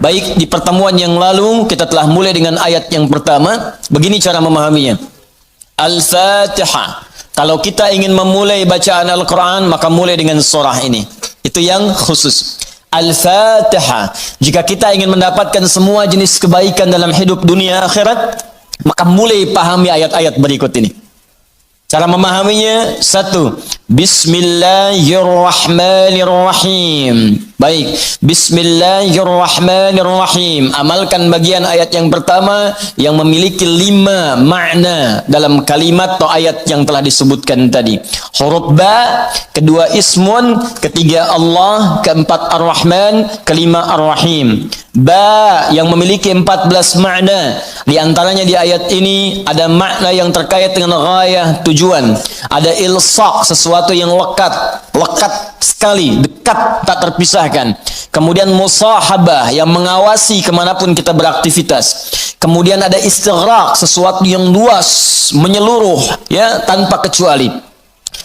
Baik, di pertemuan yang lalu kita telah mulai dengan ayat yang pertama. Begini cara memahaminya. Al-Fatihah. Kalau kita ingin memulai bacaan Al-Quran, maka mulai dengan surah ini. Itu yang khusus. Al-Fatihah. Jika kita ingin mendapatkan semua jenis kebaikan dalam hidup dunia akhirat, maka mulai pahami ayat-ayat berikut ini. Cara memahaminya, satu, Bismillahirrahmanirrahim. Baik, Bismillahirrahmanirrahim. Amalkan bagian ayat yang pertama yang memiliki 5 makna dalam kalimat atau ayat yang telah disebutkan tadi. Huruf ba, kedua ismun, ketiga Allah, keempat ar-Rahman, kelima ar-Rahim. Ba yang memiliki 14 makna. Di antaranya di ayat ini ada makna yang terkait dengan ghayah, tujuan. Ada ilsaq, sesuatu yang lekat sekali, dekat, tak terpisahkan. Kemudian musahabah yang mengawasi kemanapun kita beraktivitas. Kemudian ada istighraq, sesuatu yang luas, menyeluruh, ya, tanpa kecuali.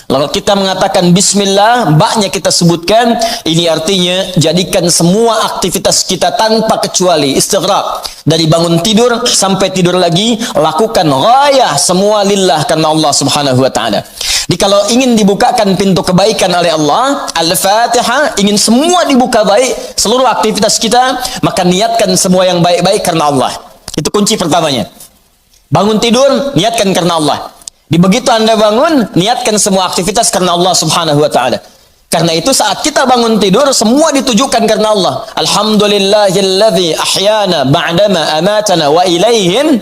Lalu kita mengatakan bismillah, baknya kita sebutkan, ini artinya jadikan semua aktivitas kita tanpa kecuali, istighraq. Dari bangun tidur sampai tidur lagi, lakukan ghayah semua lillah karena Allah Subhanahu wa taala. Jadi kalau ingin dibukakan pintu kebaikan oleh Allah, Al-Fatihah, ingin semua dibuka baik, seluruh aktivitas kita, maka niatkan semua yang baik-baik karena Allah. Itu kunci pertamanya. Bangun tidur, niatkan karena Allah. Di begitu Anda bangun, niatkan semua aktivitas karena Allah Subhanahu wa taala. Karena itu saat kita bangun tidur, semua ditujukan karena Allah. Alhamdulillahilladzi ahyana ba'dama amatana wa ilaihin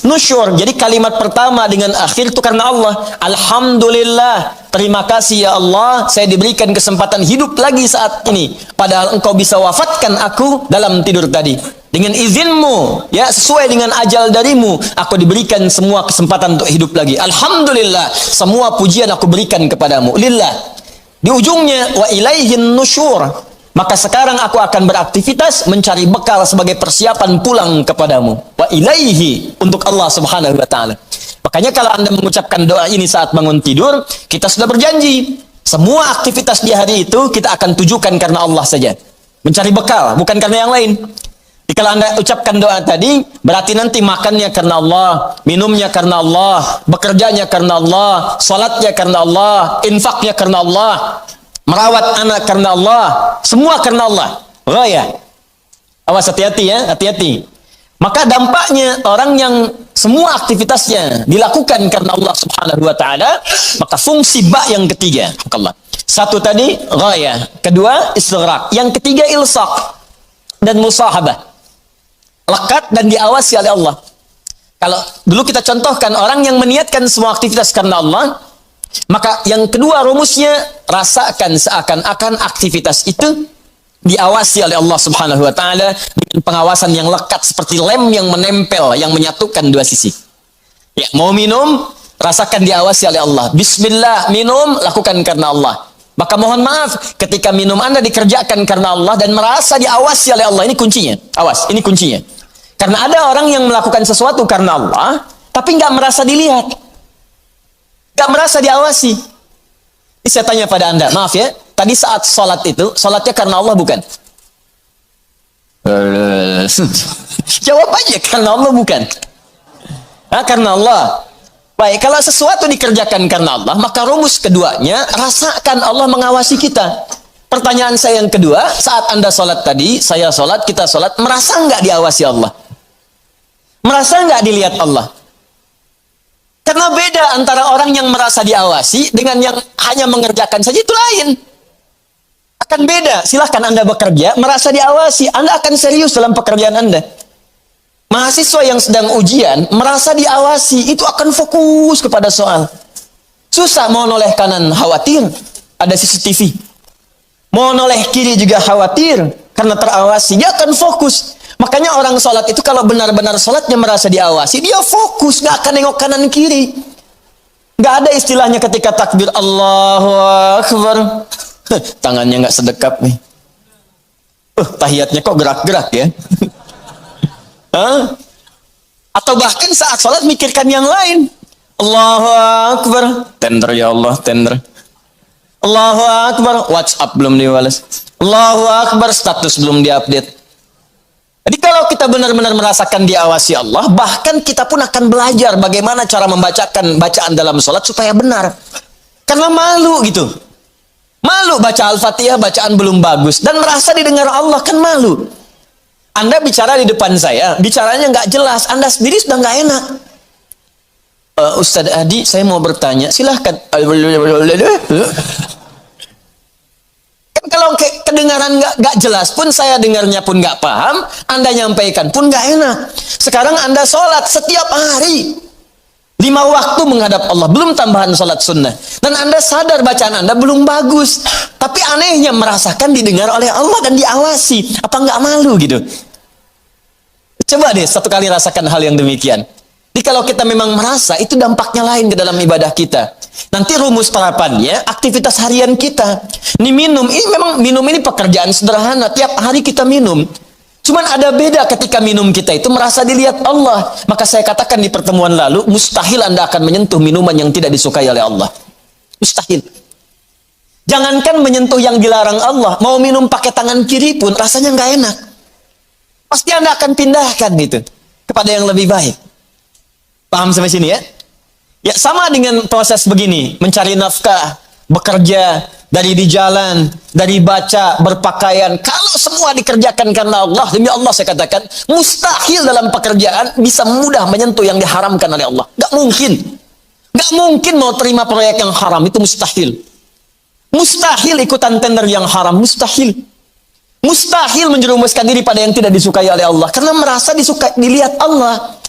nusyur. Jadi kalimat pertama dengan akhir itu karena Allah. Alhamdulillah, terima kasih ya Allah, saya diberikan kesempatan hidup lagi saat ini. Padahal engkau bisa wafatkan aku dalam tidur tadi. Dengan izinmu, ya, sesuai dengan ajal darimu, aku diberikan semua kesempatan untuk hidup lagi. Alhamdulillah, semua pujian aku berikan kepadamu. Lillah. Di ujungnya, wa ilaihin nusyur. Maka sekarang aku akan beraktivitas mencari bekal sebagai persiapan pulang kepadamu. Wa ilaihi, untuk Allah Subhanahu wa taala. Makanya kalau Anda mengucapkan doa ini saat bangun tidur, kita sudah berjanji. Semua aktivitas di hari itu kita akan tujukan karena Allah saja. Mencari bekal, bukan karena yang lain. Jadi kalau Anda ucapkan doa tadi, berarti nanti makannya karena Allah, minumnya karena Allah, bekerjanya karena Allah, salatnya karena Allah, infaknya karena Allah, merawat anak karena Allah, semua karena Allah. Ghayah. Awas, hati-hati ya, hati-hati. Maka dampaknya orang yang semua aktivitasnya dilakukan karena Allah Subhanahu wa taala, maka fungsi ba yang ketiga, Allah. Satu tadi ghayah, kedua istighraq, yang ketiga ilsaq dan musahabah. Lekat dan diawasi oleh Allah. Kalau dulu kita contohkan orang yang meniatkan semua aktivitas karena Allah, maka yang kedua rumusnya, rasakan seakan-akan aktivitas itu diawasi oleh Allah Subhanahu wa taala dengan pengawasan yang lekat seperti lem yang menempel, yang menyatukan dua sisi. Ya, mau minum, rasakan diawasi oleh Allah. Bismillah, minum, lakukan karena Allah. Maka mohon maaf, ketika minum Anda dikerjakan karena Allah dan merasa diawasi oleh Allah, ini kuncinya. Awas, ini kuncinya. Karena ada orang yang melakukan sesuatu karena Allah, tapi nggak merasa dilihat, nggak merasa diawasi. Ini saya tanya pada Anda, maaf ya, tadi saat sholat itu, sholatnya karena Allah bukan? Jawab aja, karena Allah bukan? Karena Allah. Baik, kalau sesuatu dikerjakan karena Allah, maka rumus keduanya, rasakan Allah mengawasi kita. Pertanyaan saya yang kedua, saat Anda sholat tadi, saya sholat, kita sholat, merasa nggak diawasi Allah? Merasa nggak dilihat Allah? Karena beda antara orang yang merasa diawasi dengan yang hanya mengerjakan saja, itu lain. Akan beda. Silahkan Anda bekerja, merasa diawasi, Anda akan serius dalam pekerjaan Anda. Mahasiswa yang sedang ujian, merasa diawasi, itu akan fokus kepada soal. Susah, mau noleh kanan, khawatir, ada CCTV. Mau noleh kiri juga khawatir, karena terawasi, dia akan fokus. Makanya orang sholat itu kalau benar-benar sholatnya merasa diawasi, dia fokus, gak akan nengok kanan kiri. Gak ada istilahnya ketika takbir Allahu Akbar, tangannya gak sedekap nih. Tahiyatnya kok gerak-gerak ya. Atau bahkan saat sholat mikirkan yang lain. Allahu Akbar, tender ya Allah, tender. Allahu Akbar, WhatsApp belum dibalas. Allahu Akbar, status belum diupdate. Jadi kita benar-benar merasakan diawasi Allah, bahkan kita pun akan belajar bagaimana cara membacakan bacaan dalam sholat supaya benar. Karena malu gitu. Malu baca Al-Fatihah, bacaan belum bagus. Dan merasa didengar Allah, kan malu. Anda bicara di depan saya, bicaranya nggak jelas. Anda sendiri sudah nggak enak. Ustadz Adi, saya mau bertanya. Silahkan. Kan kalau kedengaran nggak jelas pun, saya dengarnya pun nggak paham, Anda nyampaikan pun nggak enak. Sekarang Anda sholat setiap hari. 5 waktu menghadap Allah, belum tambahan sholat sunnah. Dan Anda sadar bacaan Anda belum bagus. Tapi anehnya merasakan didengar oleh Allah dan diawasi. Apa nggak malu gitu? Coba deh satu kali rasakan hal yang demikian. Jadi kalau kita memang merasa, itu dampaknya lain ke dalam ibadah kita. Nanti rumus terapannya, aktivitas harian kita. Ini minum, ini memang minum ini pekerjaan sederhana. Tiap hari kita minum. Cuman ada beda ketika minum kita itu merasa dilihat Allah. Maka saya katakan di pertemuan lalu, mustahil Anda akan menyentuh minuman yang tidak disukai oleh Allah. Mustahil. Jangankan menyentuh yang dilarang Allah, mau minum pakai tangan kiri pun rasanya nggak enak. Pasti Anda akan pindahkan itu kepada yang lebih baik. Paham sampai sini ya? Ya sama dengan proses begini, mencari nafkah, bekerja, dari di jalan, dari baca, berpakaian. Kalau semua dikerjakan karena Allah, demi Allah saya katakan, mustahil dalam pekerjaan bisa mudah menyentuh yang diharamkan oleh Allah. Gak mungkin. Gak mungkin mau terima proyek yang haram, itu mustahil. Mustahil ikutan tender yang haram, mustahil. Mustahil menjerumuskan diri pada yang tidak disukai oleh Allah. Karena merasa dilihat Allah.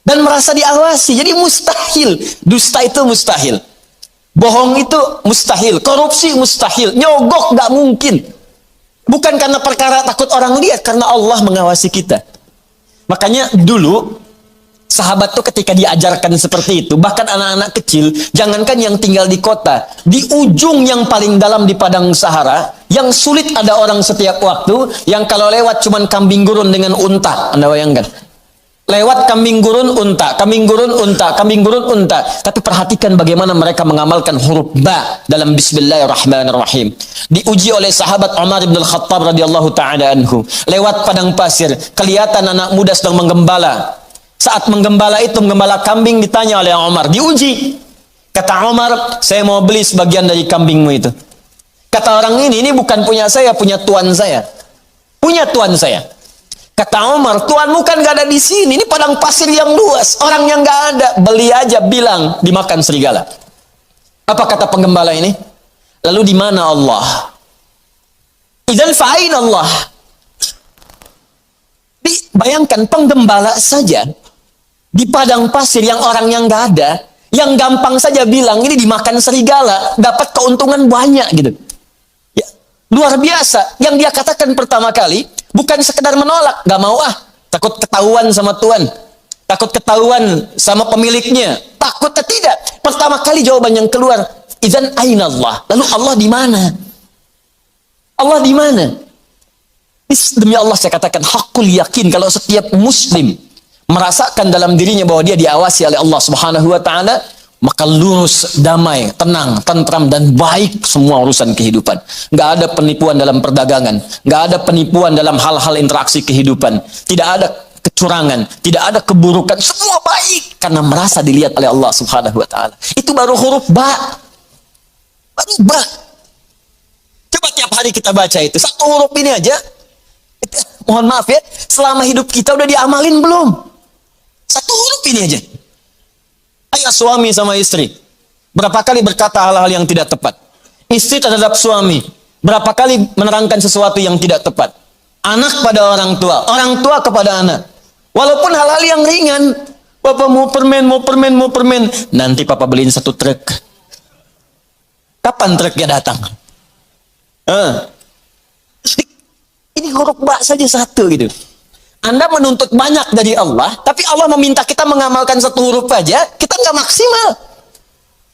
Dan merasa diawasi. Jadi mustahil. Dusta itu mustahil. Bohong itu mustahil, korupsi mustahil, nyogok gak mungkin. Bukan karena perkara takut orang lihat, karena Allah mengawasi kita. Makanya dulu sahabat tuh ketika diajarkan seperti itu, bahkan anak-anak kecil, jangankan yang tinggal di kota, di ujung yang paling dalam di padang Sahara, yang sulit ada orang setiap waktu, yang kalau lewat cuman kambing gurun dengan unta. Anda bayangkan? Lewat kambing gurun unta, kambing gurun unta, kambing gurun unta. Tapi perhatikan bagaimana mereka mengamalkan huruf ba dalam Bismillahirrahmanirrahim. Diuji oleh sahabat Umar bin Al-Khattab radhiyallahu taala anhu. Lewat padang pasir, kelihatan anak muda sedang menggembala. Saat menggembala itu, menggembala kambing, ditanya oleh Umar, diuji. Kata Umar, saya mau beli sebagian dari kambingmu itu. Kata orang ini bukan punya saya, punya tuan saya. Punya tuan saya. Kata Umar, tuanmu kan gak ada di sini. Ini padang pasir yang luas. Orang yang gak ada, beli aja, bilang dimakan serigala. Apa kata penggembala ini? Lalu di mana Allah? Idzan fa'ain Allah. Bayangkan penggembala saja di padang pasir yang orang yang gak ada, yang gampang saja bilang ini dimakan serigala, dapat keuntungan banyak gitu. Ya, luar biasa. Yang dia katakan pertama kali bukan sekedar menolak, gak mau takut ketahuan sama tuan, takut ketahuan sama pemiliknya, takut tidak. Pertama kali jawaban yang keluar, idzan aina Allah. Lalu Allah di mana? Allah di mana? Demi Allah saya katakan hakul yakin kalau setiap muslim merasakan dalam dirinya bahwa dia diawasi oleh Allah Subhanahu wa taala, maka lurus, damai, tenang, tentram, dan baik semua urusan kehidupan. Nggak ada penipuan dalam perdagangan, nggak ada penipuan dalam hal-hal interaksi kehidupan, tidak ada kecurangan, tidak ada keburukan, semua baik karena merasa dilihat oleh Allah Subhanahu wa taala. Itu baru huruf ba. Baru ba. Coba tiap hari kita baca itu. Satu huruf ini aja. Mohon maaf ya, selama hidup kita udah diamalin belum? Satu huruf ini aja. Ayah suami sama istri, berapa kali berkata hal-hal yang tidak tepat? Istri terhadap suami, berapa kali menerangkan sesuatu yang tidak tepat? Anak pada orang tua kepada anak. Walaupun hal-hal yang ringan, Papa mau permen, mau permen, mau permen. Nanti Papa beliin 1 truk. Kapan truknya datang? Ini huruf ba saja satu gitu. Anda menuntut banyak dari Allah, tapi Allah meminta kita mengamalkan 1 huruf aja, kita nggak maksimal.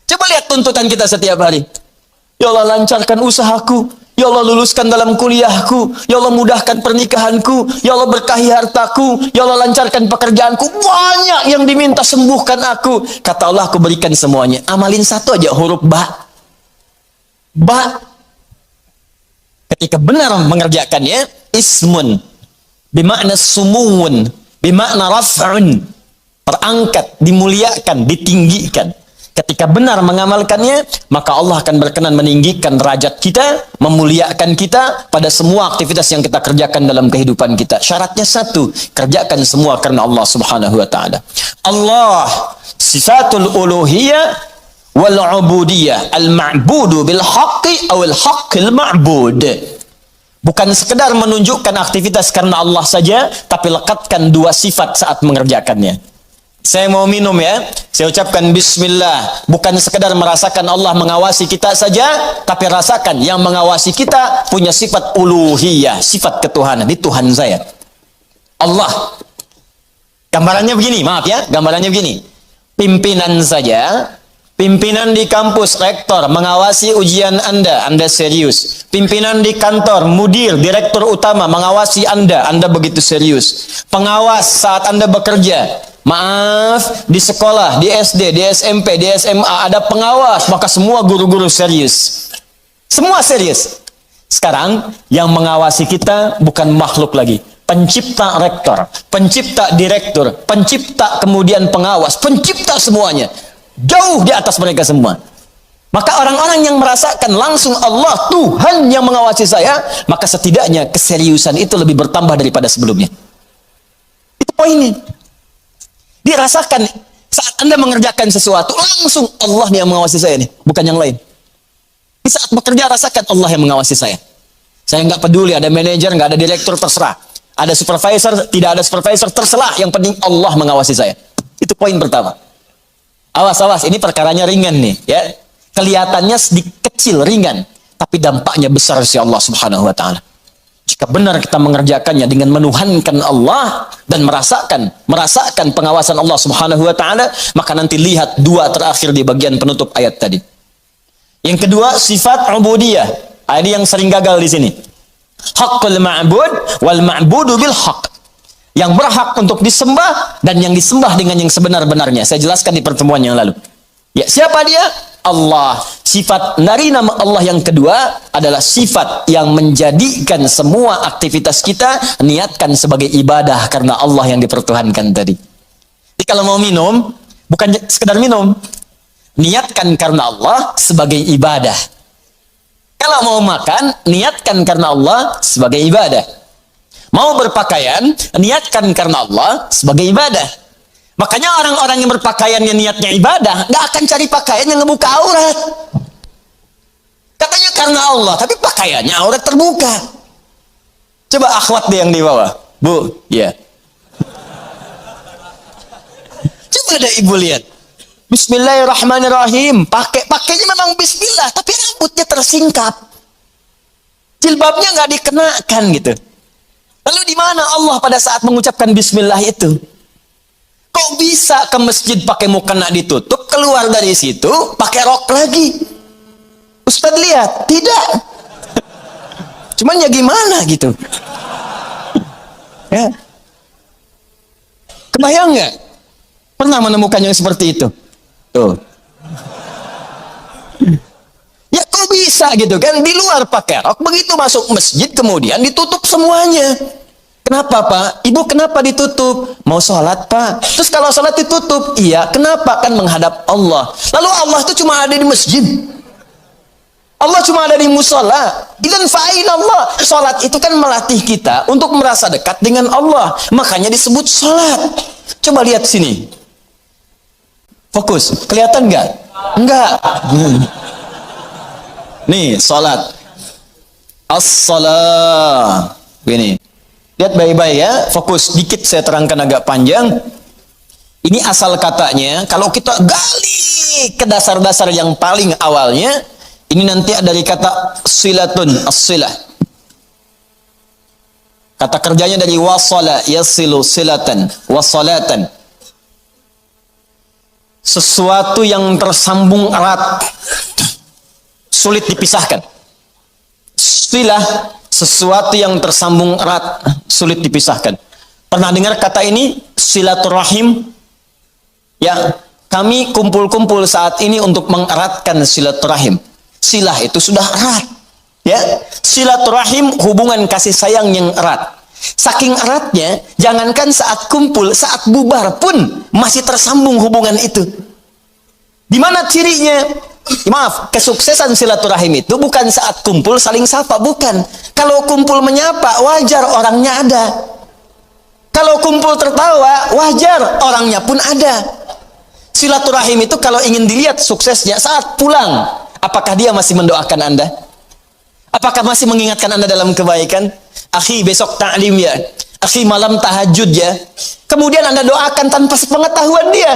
Coba lihat tuntutan kita setiap hari. Ya Allah lancarkan usahaku, ya Allah luluskan dalam kuliahku, ya Allah mudahkan pernikahanku, ya Allah berkahi hartaku, ya Allah lancarkan pekerjaanku. Banyak yang diminta, sembuhkan aku. Kata Allah, aku berikan semuanya. Amalin 1 aja huruf ba. Ba. Ketika benar mengerjakannya, ismun. Bimakna sumuun, bimakna raf'un, terangkat, dimuliakan, ditinggikan. Ketika benar mengamalkannya, maka Allah akan berkenan meninggikan derajat kita, memuliakan kita pada semua aktivitas yang kita kerjakan dalam kehidupan kita. Syaratnya satu, kerjakan semua karena Allah Subhanahu wa taala. Allah sifatul uluhiyah wal ubudiyah, al-ma'budu bil haqqi aw al haqqil ma'bud. Bukan sekedar menunjukkan aktivitas karena Allah saja, tapi lekatkan dua sifat saat mengerjakannya. Saya mau minum ya, saya ucapkan bismillah. Bukan sekedar merasakan Allah mengawasi kita saja, tapi rasakan yang mengawasi kita punya sifat uluhiyah, sifat ketuhanan. Ini Tuhan saya, Allah. Gambarannya begini, maaf ya, gambarannya begini. Pimpinan saja, pimpinan di kampus, rektor mengawasi ujian Anda serius. Pimpinan di kantor, mudir, direktur utama mengawasi Anda begitu serius. Pengawas saat Anda bekerja, maaf, di sekolah, di SD, di SMP, di SMA ada pengawas, maka semua guru-guru serius. Semua serius. Sekarang yang mengawasi kita bukan makhluk lagi. Pencipta rektor, pencipta direktur, pencipta kemudian pengawas, pencipta semuanya. Jauh di atas mereka semua. Maka orang-orang yang merasakan langsung Allah, Tuhan yang mengawasi saya, maka setidaknya keseriusan itu lebih bertambah daripada sebelumnya. Itu poinnya. Dirasakan saat Anda mengerjakan sesuatu, langsung Allah yang mengawasi saya nih, bukan yang lain. Di saat bekerja rasakan Allah yang mengawasi saya. Saya nggak peduli ada manajer, nggak ada direktur, terserah. Ada supervisor, tidak ada supervisor, terserah. Yang penting Allah mengawasi saya. Itu poin pertama. Awas, ini perkaranya ringan nih, ya. Kelihatannya sedikit kecil, ringan, tapi dampaknya besar si Allah Subhanahu wa taala. Jika benar kita mengerjakannya dengan menuhankan Allah dan merasakan pengawasan Allah Subhanahu wa taala, maka nanti lihat dua terakhir di bagian penutup ayat tadi. Yang kedua, sifat ubudiyah. Ini yang sering gagal di sini. Haqqul ma'bud wal ma'budu bil haqq. Yang berhak untuk disembah dan yang disembah dengan yang sebenar-benarnya. Saya jelaskan di pertemuan yang lalu. Ya, siapa dia? Allah. Sifat dari nama Allah yang kedua adalah sifat yang menjadikan semua aktivitas kita niatkan sebagai ibadah karena Allah yang dipertuhankan tadi. Jadi kalau mau minum, bukan sekedar minum. Niatkan karena Allah sebagai ibadah. Kalau mau makan, niatkan karena Allah sebagai ibadah. Mau berpakaian, niatkan karena Allah sebagai ibadah. Makanya orang-orang yang berpakaian yang niatnya ibadah, nggak akan cari pakaian yang ngebuka aurat. Katanya karena Allah, tapi pakaiannya aurat terbuka. Coba akhwat deh yang di bawah. Bu, ya. Coba ada ibu lihat. Bismillahirrahmanirrahim. Pakainya memang bismillah, tapi rambutnya tersingkap. Jilbabnya nggak dikenakan gitu. Lalu di mana Allah pada saat mengucapkan bismillah itu? Kok bisa ke masjid pakai mukena ditutup, keluar dari situ pakai rok lagi? Ustadz lihat, tidak. Cuman ya gimana gitu? Ya. Kebayang nggak? Pernah menemukan yang seperti itu? Tuh. Ya kok bisa gitu kan? Di luar pakai rok, begitu masuk masjid kemudian ditutup semuanya. Kenapa Pak? Ibu kenapa ditutup? Mau sholat Pak? Terus kalau sholat ditutup? Iya, kenapa? Kan menghadap Allah. Lalu Allah itu cuma ada di masjid. Allah cuma ada di musola. Idan fa'in Allah. Sholat itu kan melatih kita untuk merasa dekat dengan Allah. Makanya disebut sholat. Coba lihat sini. Fokus. Kelihatan nggak? Enggak. Nih, sholat. As-salah. Begini. Lihat baik-baik ya, fokus dikit saya terangkan agak panjang. Ini asal katanya, kalau kita gali ke dasar-dasar yang paling awalnya, ini nanti ada dari kata silatun, as-silah. Kata kerjanya dari wasala, yasilu silatan, wasalatan. Sesuatu yang tersambung erat, sulit dipisahkan. Silah, sesuatu yang tersambung erat, sulit dipisahkan. Pernah dengar kata ini? Silaturahim. Ya, kami kumpul-kumpul saat ini untuk mengeratkan silaturahim. Silah itu sudah erat. Ya, silaturahim hubungan kasih sayang yang erat. Saking eratnya, jangankan saat kumpul, saat bubar pun masih tersambung hubungan itu. Di mana cirinya? Maaf, kesuksesan silaturahim itu bukan saat kumpul saling sapa, bukan. Kalau kumpul menyapa, wajar orangnya ada. Kalau kumpul tertawa, wajar orangnya pun ada. Silaturahim itu kalau ingin dilihat suksesnya saat pulang, apakah dia masih mendoakan Anda? Apakah masih mengingatkan Anda dalam kebaikan? Akhi, besok ta'lim ya. Akhi, malam tahajud ya. Kemudian Anda doakan tanpa sepengetahuan dia.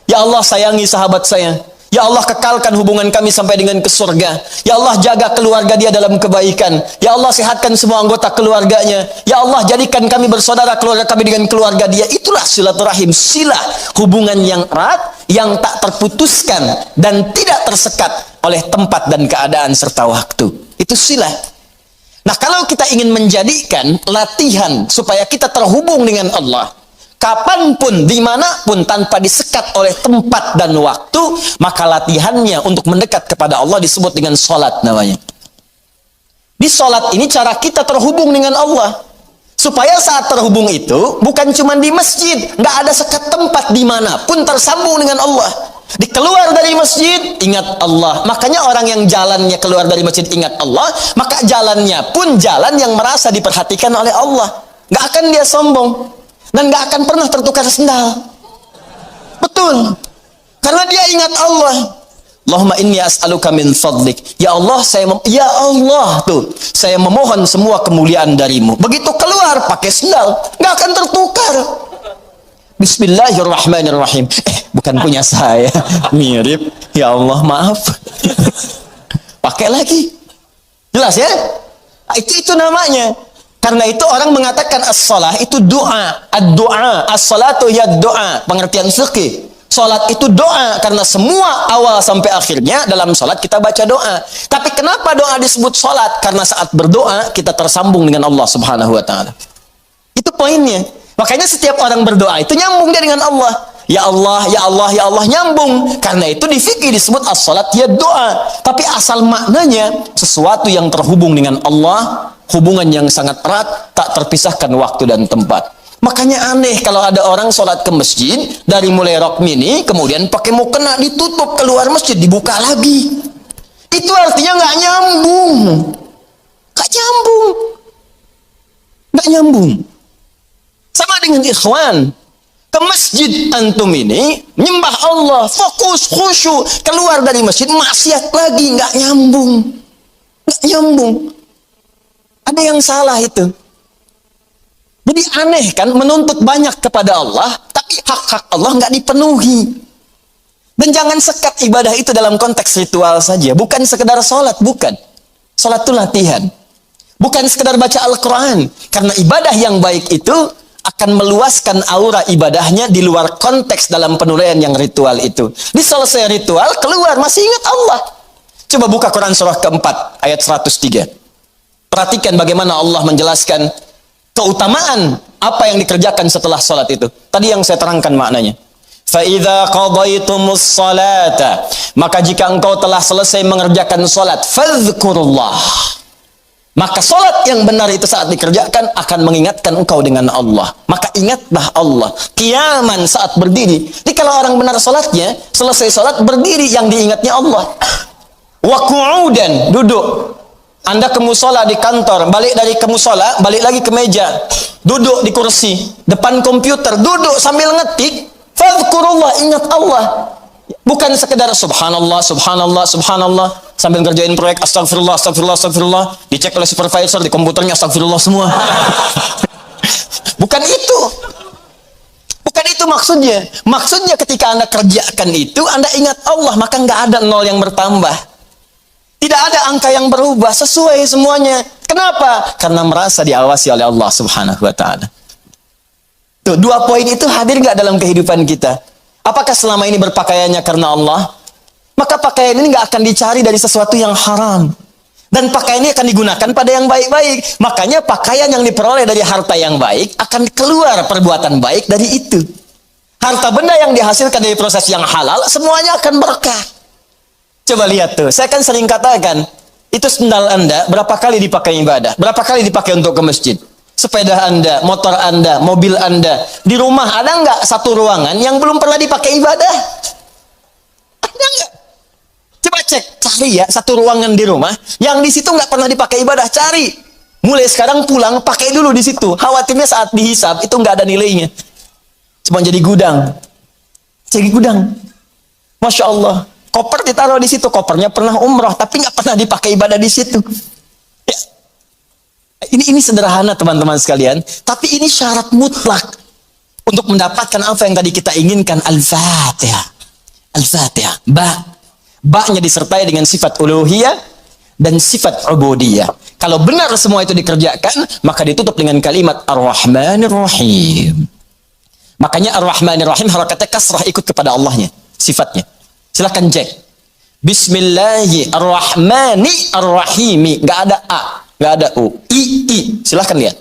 Ya Allah, sayangi sahabat saya. Ya Allah, kekalkan hubungan kami sampai dengan ke surga. Ya Allah, jaga keluarga dia dalam kebaikan. Ya Allah, sehatkan semua anggota keluarganya. Ya Allah, jadikan kami bersaudara keluarga kami dengan keluarga dia. Itulah silaturahim, silah, hubungan yang erat, yang tak terputuskan dan tidak tersekat oleh tempat dan keadaan serta waktu. Itu silah. Nah, kalau kita ingin menjadikan latihan supaya kita terhubung dengan Allah, kapanpun, dimanapun, tanpa disekat oleh tempat dan waktu, maka latihannya untuk mendekat kepada Allah disebut dengan sholat namanya. Di sholat ini cara kita terhubung dengan Allah. Supaya saat terhubung itu, bukan cuma di masjid, nggak ada sekat tempat dimanapun tersambung dengan Allah. Dikeluar dari masjid, ingat Allah. Makanya orang yang jalannya keluar dari masjid ingat Allah, maka jalannya pun jalan yang merasa diperhatikan oleh Allah. Nggak akan dia sombong. Dan nggak akan pernah tertukar sendal. Betul. Karena dia ingat Allah. Allahumma inni as'aluka min fadlik. Ya Allah, ya Allah tuh, saya memohon semua kemuliaan darimu. Begitu keluar pakai sendal, nggak akan tertukar. Bismillahirrahmanirrahim. Bukan punya saya. Mirip. Ya Allah, maaf. Pakai lagi. Jelas ya? Itu namanya. Karena itu orang mengatakan as-salah itu doa. Ad-doa. As-salatu ya doa. Pengertian fikih. Salat itu doa. Karena semua awal sampai akhirnya dalam salat kita baca doa. Tapi kenapa doa disebut salat? Karena saat berdoa kita tersambung dengan Allah subhanahu wa ta'ala. Itu poinnya. Makanya setiap orang berdoa itu nyambung dia dengan Allah. Ya Allah, ya Allah, ya Allah, nyambung. Karena itu di fikih disebut as-salat ya doa. Tapi asal maknanya sesuatu yang terhubung dengan Allah, hubungan yang sangat erat, tak terpisahkan waktu dan tempat. Makanya aneh kalau ada orang sholat ke masjid, dari mulai rok mini, kemudian pakai mukena ditutup, keluar masjid dibuka lagi. Itu artinya nggak nyambung. Nggak nyambung. Nggak nyambung. Sama dengan ikhwan. Ke masjid antum ini, menyembah Allah, fokus, khusyuk. Keluar dari masjid, maksiat lagi. Nggak nyambung. Nggak nyambung. Ada yang salah itu. Jadi aneh kan, menuntut banyak kepada Allah, tapi hak-hak Allah nggak dipenuhi. Dan jangan sekat ibadah itu dalam konteks ritual saja. Bukan sekedar sholat, bukan. Sholat itu latihan. Bukan sekedar baca Al-Quran. Karena ibadah yang baik itu akan meluaskan aura ibadahnya di luar konteks dalam penuraian yang ritual itu. Di selesai ritual, keluar, masih ingat Allah. Coba buka Quran surah keempat, ayat 103. Perhatikan bagaimana Allah menjelaskan keutamaan apa yang dikerjakan setelah salat itu. Tadi yang saya terangkan maknanya. فَإِذَا قَضَيْتُمُ الصَّلَاةَ, maka jika engkau telah selesai mengerjakan salat, فَاذْكُرُوا اللَّهَ, maka salat yang benar itu saat dikerjakan akan mengingatkan engkau dengan Allah. Maka ingatlah Allah. Qiyaman, saat berdiri. Jadi kalau orang benar salatnya, selesai salat berdiri, yang diingatnya Allah. Wa qu'udan, duduk. Anda ke musola di kantor, balik dari ke musola, balik lagi ke meja, duduk di kursi, depan komputer, duduk sambil ngetik, fadhkurullah, ingat Allah. Bukan sekedar subhanallah, subhanallah, subhanallah, sambil ngerjain proyek astagfirullah, astagfirullah, astagfirullah, dicek oleh supervisor, di komputernya astagfirullah semua. Bukan itu. Bukan itu maksudnya. Maksudnya ketika Anda kerjakan itu, Anda ingat Allah, maka nggak ada nol yang bertambah. Tidak ada angka yang berubah, sesuai semuanya. Kenapa? Karena merasa diawasi oleh Allah subhanahu wa ta'ala. Tuh, dua poin itu hadir nggak dalam kehidupan kita? Apakah selama ini berpakaiannya karena Allah? Maka pakaian ini nggak akan dicari dari sesuatu yang haram. Dan pakaian ini akan digunakan pada yang baik-baik. Makanya pakaian yang diperoleh dari harta yang baik, akan keluar perbuatan baik dari itu. Harta benda yang dihasilkan dari proses yang halal, semuanya akan berkah. Coba lihat tuh, saya kan sering katakan, itu sendal Anda berapa kali dipakai ibadah, berapa kali dipakai untuk ke masjid. sepeda Anda, motor Anda, mobil Anda. Di rumah ada nggak satu ruangan yang belum pernah dipakai ibadah? Ada nggak? Coba cek, cari ya satu ruangan di rumah yang di situ nggak pernah dipakai ibadah, cari. Mulai sekarang pulang pakai dulu di situ. Khawatirnya saat dihisab itu nggak ada nilainya, cuma jadi gudang. Jadi gudang. Masya Allah, koper ditaruh di situ, kopernya pernah umroh tapi nggak pernah dipakai ibadah di situ. Ya. Ini sederhana teman-teman sekalian, tapi ini syarat mutlak untuk mendapatkan apa yang tadi kita inginkan. Al-Fatihah. Al-Fatihah. Ba-nya disertai dengan sifat uluhiyah dan sifat ubudiyah. Kalau benar semua itu dikerjakan, maka ditutup dengan kalimat Ar-Rahmanir Rahim. Makanya Ar-Rahmanir Rahim harakatnya kasrah, ikut kepada Allahnya, sifatnya. Silahkan cek. Bismillahirrahmanirrahim. Nggak ada A, nggak ada U. I. Silahkan lihat.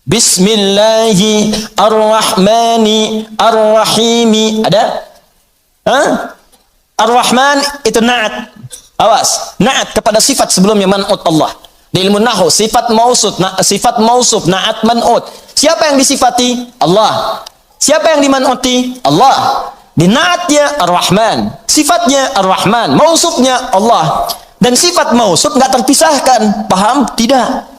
Bismillahirrahmanirrahim. Ada? Ar-Rahman itu na'at. Awas, na'at kepada sifat sebelumnya man'ut Allah. Di ilmu nahwu sifat mausuf, na'at man'ut. Siapa yang disifati? Allah. Siapa yang diman'uti? Allah. Di na'atnya Ar-Rahman, sifatnya Ar-Rahman, mausufnya Allah. Dan sifat mausuf nggak terpisahkan, paham? Tidak.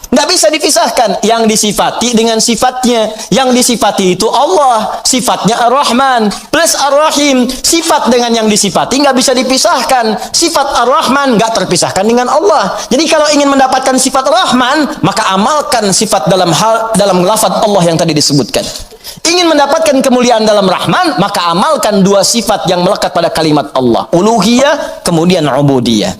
Nggak bisa dipisahkan. Yang disifati dengan sifatnya. Yang disifati itu Allah, sifatnya Ar-Rahman plus Ar-Rahim. Sifat dengan yang disifati nggak bisa dipisahkan. Sifat Ar-Rahman nggak terpisahkan dengan Allah. Jadi kalau ingin mendapatkan sifat Rahman, maka amalkan sifat dalam lafaz Allah yang tadi disebutkan. Ingin mendapatkan kemuliaan dalam Rahman, maka amalkan dua sifat yang melekat pada kalimat Allah, uluhiyah kemudian ubudiyah.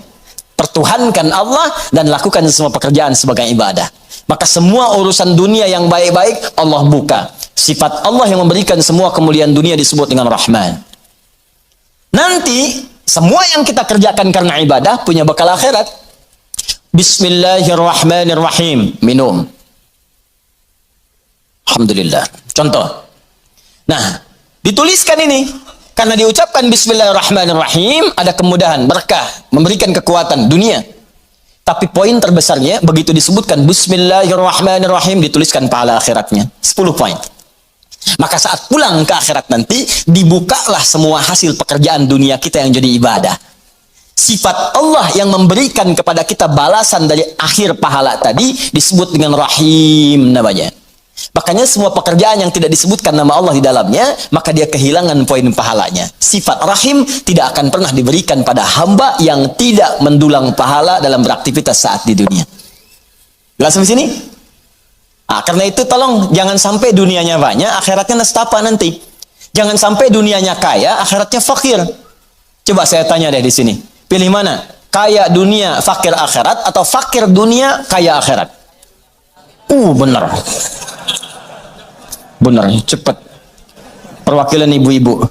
Pertuhankan Allah dan lakukan semua pekerjaan sebagai ibadah. Maka semua urusan dunia yang baik-baik Allah buka. Sifat Allah yang memberikan semua kemuliaan dunia disebut dengan Rahman. Nanti semua yang kita kerjakan karena ibadah punya bekal akhirat. Bismillahirrahmanirrahim. Minum. Alhamdulillah. Contoh. Nah, dituliskan ini. Karena diucapkan Bismillahirrahmanirrahim, ada kemudahan, berkah, memberikan kekuatan dunia. Tapi poin terbesarnya, begitu disebutkan Bismillahirrahmanirrahim, dituliskan pahala akhiratnya. 10 poin. Maka saat pulang ke akhirat nanti, dibukalah semua hasil pekerjaan dunia kita yang jadi ibadah. Sifat Allah yang memberikan kepada kita balasan dari akhir pahala tadi, disebut dengan Rahim namanya. Makanya semua pekerjaan yang tidak disebutkan nama Allah di dalamnya, maka dia kehilangan poin pahalanya. Sifat Rahim tidak akan pernah diberikan pada hamba yang tidak mendulang pahala dalam beraktivitas saat di dunia. Jelas sampai sini? Nah, karena itu tolong jangan sampai dunianya banyak, akhiratnya nestapa nanti. Jangan sampai dunianya kaya, akhiratnya fakir. Coba saya tanya deh di sini, pilih mana? Kaya dunia, fakir akhirat, atau fakir dunia, kaya akhirat? Benar. Benar, cepat. Perwakilan ibu-ibu.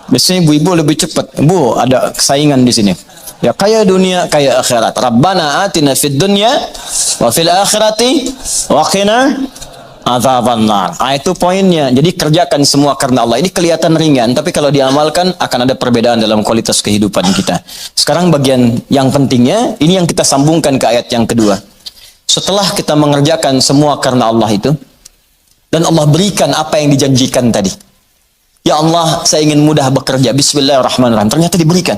Biasanya ibu-ibu lebih cepat. Bu, ada saingan di sini. Ya, kaya dunia, kaya akhirat. Rabbana atina fid dunya wa fil akhirati wa qina adzabannar. Itu poinnya. Jadi kerjakan semua karena Allah. Ini kelihatan ringan, tapi kalau diamalkan akan ada perbedaan dalam kualitas kehidupan kita. Sekarang bagian yang pentingnya, ini yang kita sambungkan ke ayat yang kedua. Setelah kita mengerjakan semua karena Allah itu, dan Allah berikan apa yang dijanjikan tadi. Ya Allah, saya ingin mudah bekerja. Bismillahirrahmanirrahim. Ternyata diberikan.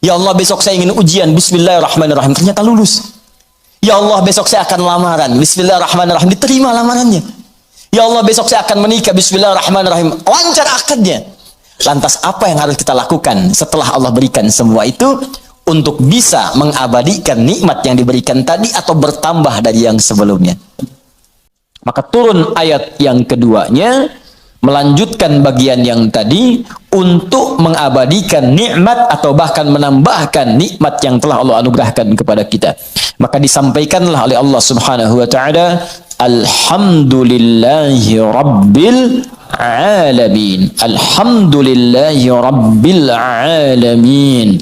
Ya Allah, besok saya ingin ujian. Bismillahirrahmanirrahim. Ternyata lulus. Ya Allah, besok saya akan lamaran. Bismillahirrahmanirrahim. Diterima lamarannya. Ya Allah, besok saya akan menikah. Bismillahirrahmanirrahim. Lancar akadnya. Lantas apa yang harus kita lakukan setelah Allah berikan semua itu? Untuk bisa mengabadikan nikmat yang diberikan tadi atau bertambah dari yang sebelumnya. Maka turun ayat yang keduanya, melanjutkan bagian yang tadi untuk mengabadikan nikmat atau bahkan menambahkan nikmat yang telah Allah anugerahkan kepada kita. Maka disampaikanlah oleh Allah Subhanahu wa taala, alhamdulillahi rabbil alamin. Alhamdulillahi rabbil alamin.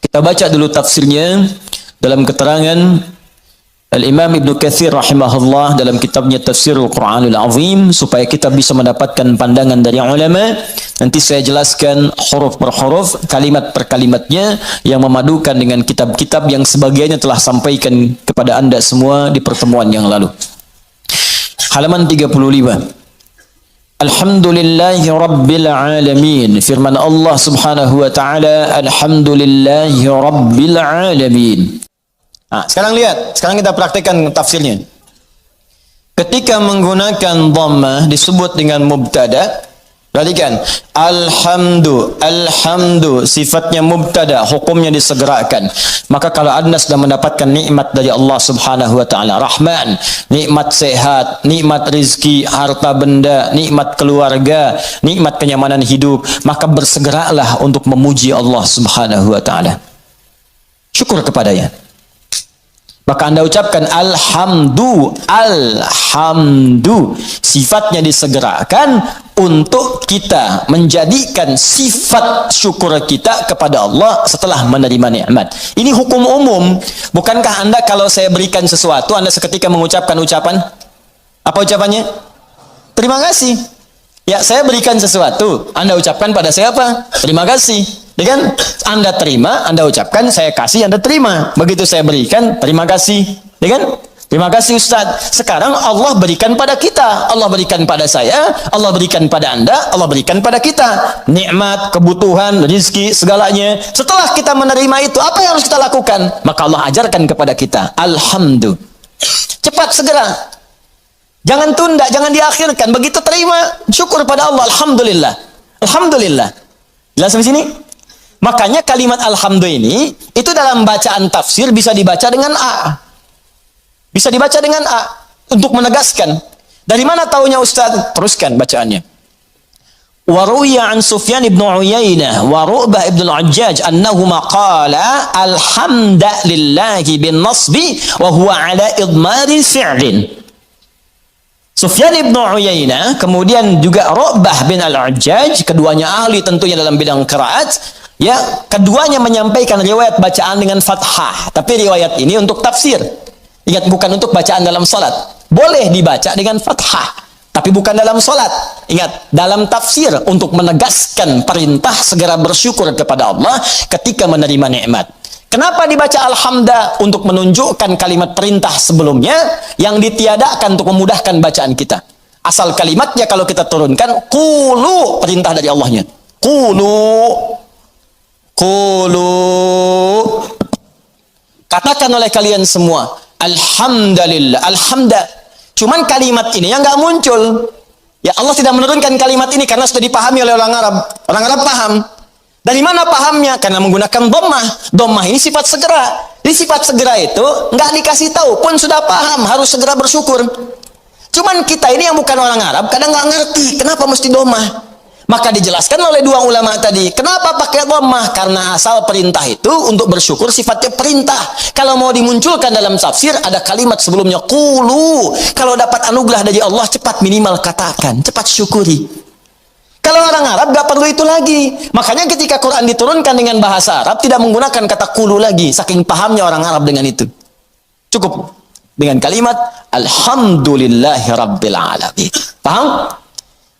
Kita baca dulu tafsirnya dalam keterangan Al-Imam Ibnu Katsir rahimahullah dalam kitabnya Tafsirul Qur'anul Azim, supaya kita bisa mendapatkan pandangan dari ulama, nanti saya jelaskan huruf per huruf, kalimat per kalimatnya, yang memadukan dengan kitab-kitab yang sebagiannya telah sampaikan kepada Anda semua di pertemuan yang lalu. Halaman 35. Alhamdulillahi Rabbil Alamin. Firman Allah Subhanahu wa taala, Alhamdulillahi Rabbil Alamin. Nah, sekarang lihat, sekarang kita praktikkan tafsirnya. Ketika menggunakan dhammah disebut dengan mubtada. Perhatikan, alhamdu sifatnya mubtada, hukumnya disegerakan. Maka kalau Anda sudah mendapatkan nikmat dari Allah Subhanahu wa taala, Rahman, nikmat sehat, nikmat rizki, harta benda, nikmat keluarga, nikmat kenyamanan hidup, maka bersegeralah untuk memuji Allah Subhanahu wa taala. Syukur kepadanya. Maka Anda ucapkan alhamdu, sifatnya disegerakan untuk kita menjadikan sifat syukur kita kepada Allah setelah menerima nikmat. Ini hukum umum. Bukankah Anda kalau saya berikan sesuatu, Anda seketika mengucapkan ucapan? Apa ucapannya? Terima kasih. Ya, saya berikan sesuatu, Anda ucapkan pada saya apa? Terima kasih. Ya kan? Anda terima, Anda ucapkan, saya kasih, Anda terima. Begitu saya berikan, terima kasih. Ya kan? Terima kasih Ustaz. Sekarang Allah berikan pada kita, Allah berikan pada saya, Allah berikan pada Anda, Allah berikan pada kita. Nikmat, kebutuhan, rezeki, segalanya. Setelah kita menerima itu, apa yang harus kita lakukan? Maka Allah ajarkan kepada kita, alhamdulillah. Cepat segera. Jangan tunda, jangan diakhirkan. Begitu terima, syukur pada Allah, alhamdulillah. Alhamdulillah. Jelas sampai sini? Makanya kalimat alhamdulillah ini, itu dalam bacaan tafsir bisa dibaca dengan A. Bisa dibaca dengan A. Untuk menegaskan. Dari mana taunya Ustaz? Teruskan bacaannya. Waruya an Sufyan ibn Uyainah wa Ru'bah ibn al-Ajjaj annahuma qala alhamdulillahi bin nasbi wa huwa ala idmari fi'lin. Sufyan ibn Uyainah, kemudian juga Ru'bah bin al-Ajjaj, keduanya ahli tentunya dalam bidang qiraat. Ya, keduanya menyampaikan riwayat bacaan dengan fathah, tapi riwayat ini untuk tafsir. Ingat, bukan untuk bacaan dalam salat. Boleh dibaca dengan fathah, tapi bukan dalam salat. Ingat, dalam tafsir untuk menegaskan perintah segera bersyukur kepada Allah ketika menerima nikmat. Kenapa dibaca alhamdulillah? Untuk menunjukkan kalimat perintah sebelumnya yang ditiadakan untuk memudahkan bacaan kita. Asal kalimatnya kalau kita turunkan, qulu, perintah dari Allahnya. Qulu. Katakan oleh kalian semua, alhamdulillah, alhamdulillah. Cuman kalimat ini yang nggak muncul. Ya, Allah tidak menurunkan kalimat ini karena sudah dipahami oleh orang Arab. Orang Arab paham. Dari mana pahamnya? Karena menggunakan dhammah. Dhammah ini sifat segera. Di sifat segera itu nggak dikasih tahu pun sudah paham, harus segera bersyukur. Cuman kita ini yang bukan orang Arab kadang nggak ngerti kenapa mesti dhammah. Maka dijelaskan oleh dua ulama tadi, kenapa pakai dhammah? Karena asal perintah itu untuk bersyukur sifatnya perintah. Kalau mau dimunculkan dalam tafsir ada kalimat sebelumnya qulu. Kalau dapat anugerah dari Allah cepat minimal katakan, cepat syukuri. Kalau orang Arab gak perlu itu lagi. Makanya ketika Quran diturunkan dengan bahasa Arab tidak menggunakan kata qulu lagi, saking pahamnya orang Arab dengan itu. Cukup dengan kalimat alhamdulillahi rabbil alamin. Paham?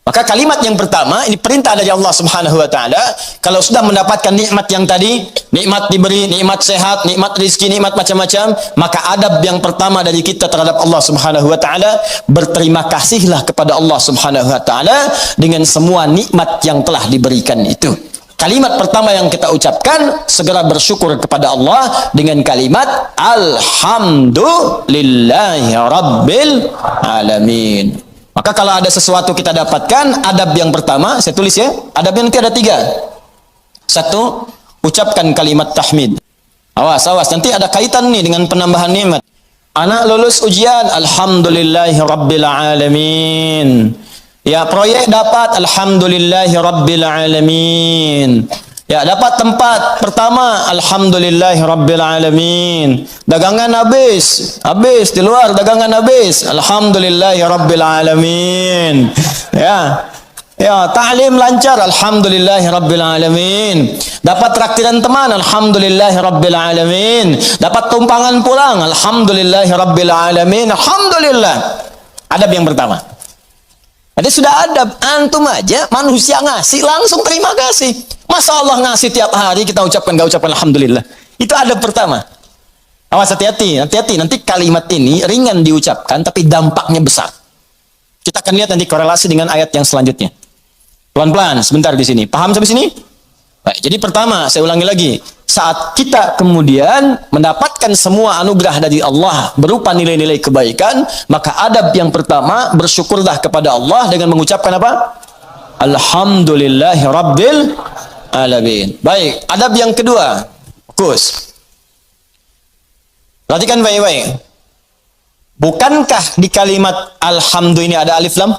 Maka kalimat yang pertama, ini perintah dari Allah Subhanahu wa taala, kalau sudah mendapatkan nikmat yang tadi, nikmat diberi, nikmat sehat, nikmat rezeki, nikmat macam-macam, maka adab yang pertama dari kita terhadap Allah Subhanahu wa taala, berterima kasihlah kepada Allah Subhanahu wa taala dengan semua nikmat yang telah diberikan itu. Kalimat pertama yang kita ucapkan, segera bersyukur kepada Allah dengan kalimat alhamdulillahi rabbil alamin. Maka kalau ada sesuatu kita dapatkan, adab yang pertama, saya tulis ya, adabnya nanti ada 3. 1, ucapkan kalimat tahmid. Awas, nanti ada kaitan nih dengan penambahan nikmat. Anak lulus ujian, alhamdulillahi rabbil alamin. Ya, proyek dapat, alhamdulillahi rabbil alamin. Ya, dapat tempat pertama, alhamdulillahi rabbil alamin. Dagangan habis di luar, dagangan habis, alhamdulillahi rabbil alamin. Ya, Ya, ta'lim lancar, alhamdulillahi rabbil alamin. Dapat traktiran teman, alhamdulillahi rabbil alamin. Dapat tumpangan pulang, alhamdulillahi rabbil alamin. Alhamdulillah. Adab yang pertama. Jadi sudah adab, antum aja manusia ngasih langsung terima kasih. Masa Allah ngasih tiap hari kita ucapkan gak ucapkan alhamdulillah. Itu adab pertama. Awas hati-hati, nanti kalimat ini ringan diucapkan tapi dampaknya besar. Kita akan lihat nanti korelasi dengan ayat yang selanjutnya. Pelan-pelan, sebentar di sini. Paham sampai sini? Baik, jadi pertama, saya ulangi lagi. Saat kita kemudian mendapatkan semua anugerah dari Allah berupa nilai-nilai kebaikan, maka adab yang pertama, bersyukurlah kepada Allah dengan mengucapkan apa? Alhamdulillahi Rabbil Alamin. Baik, adab yang kedua. Fokus. Perhatikan baik-baik. Bukankah di kalimat Alhamdulillah ini ada alif lam?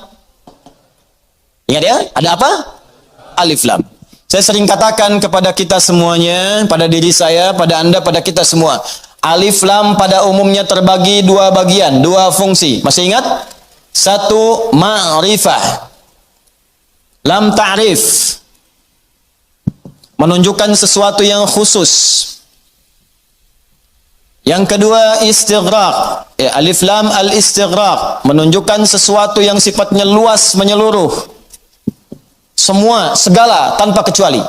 Ingat ya, ada apa? Alif lam. Saya sering katakan kepada kita semuanya, pada diri saya, pada Anda, pada kita semua. Alif lam pada umumnya terbagi dua bagian, dua fungsi. Masih ingat? Satu, ma'rifah. Lam ta'rif. Menunjukkan sesuatu yang khusus. Yang kedua, istighraq. Ya, alif lam al-istighraq. Menunjukkan sesuatu yang sifatnya luas, menyeluruh. Semua, segala, tanpa kecuali.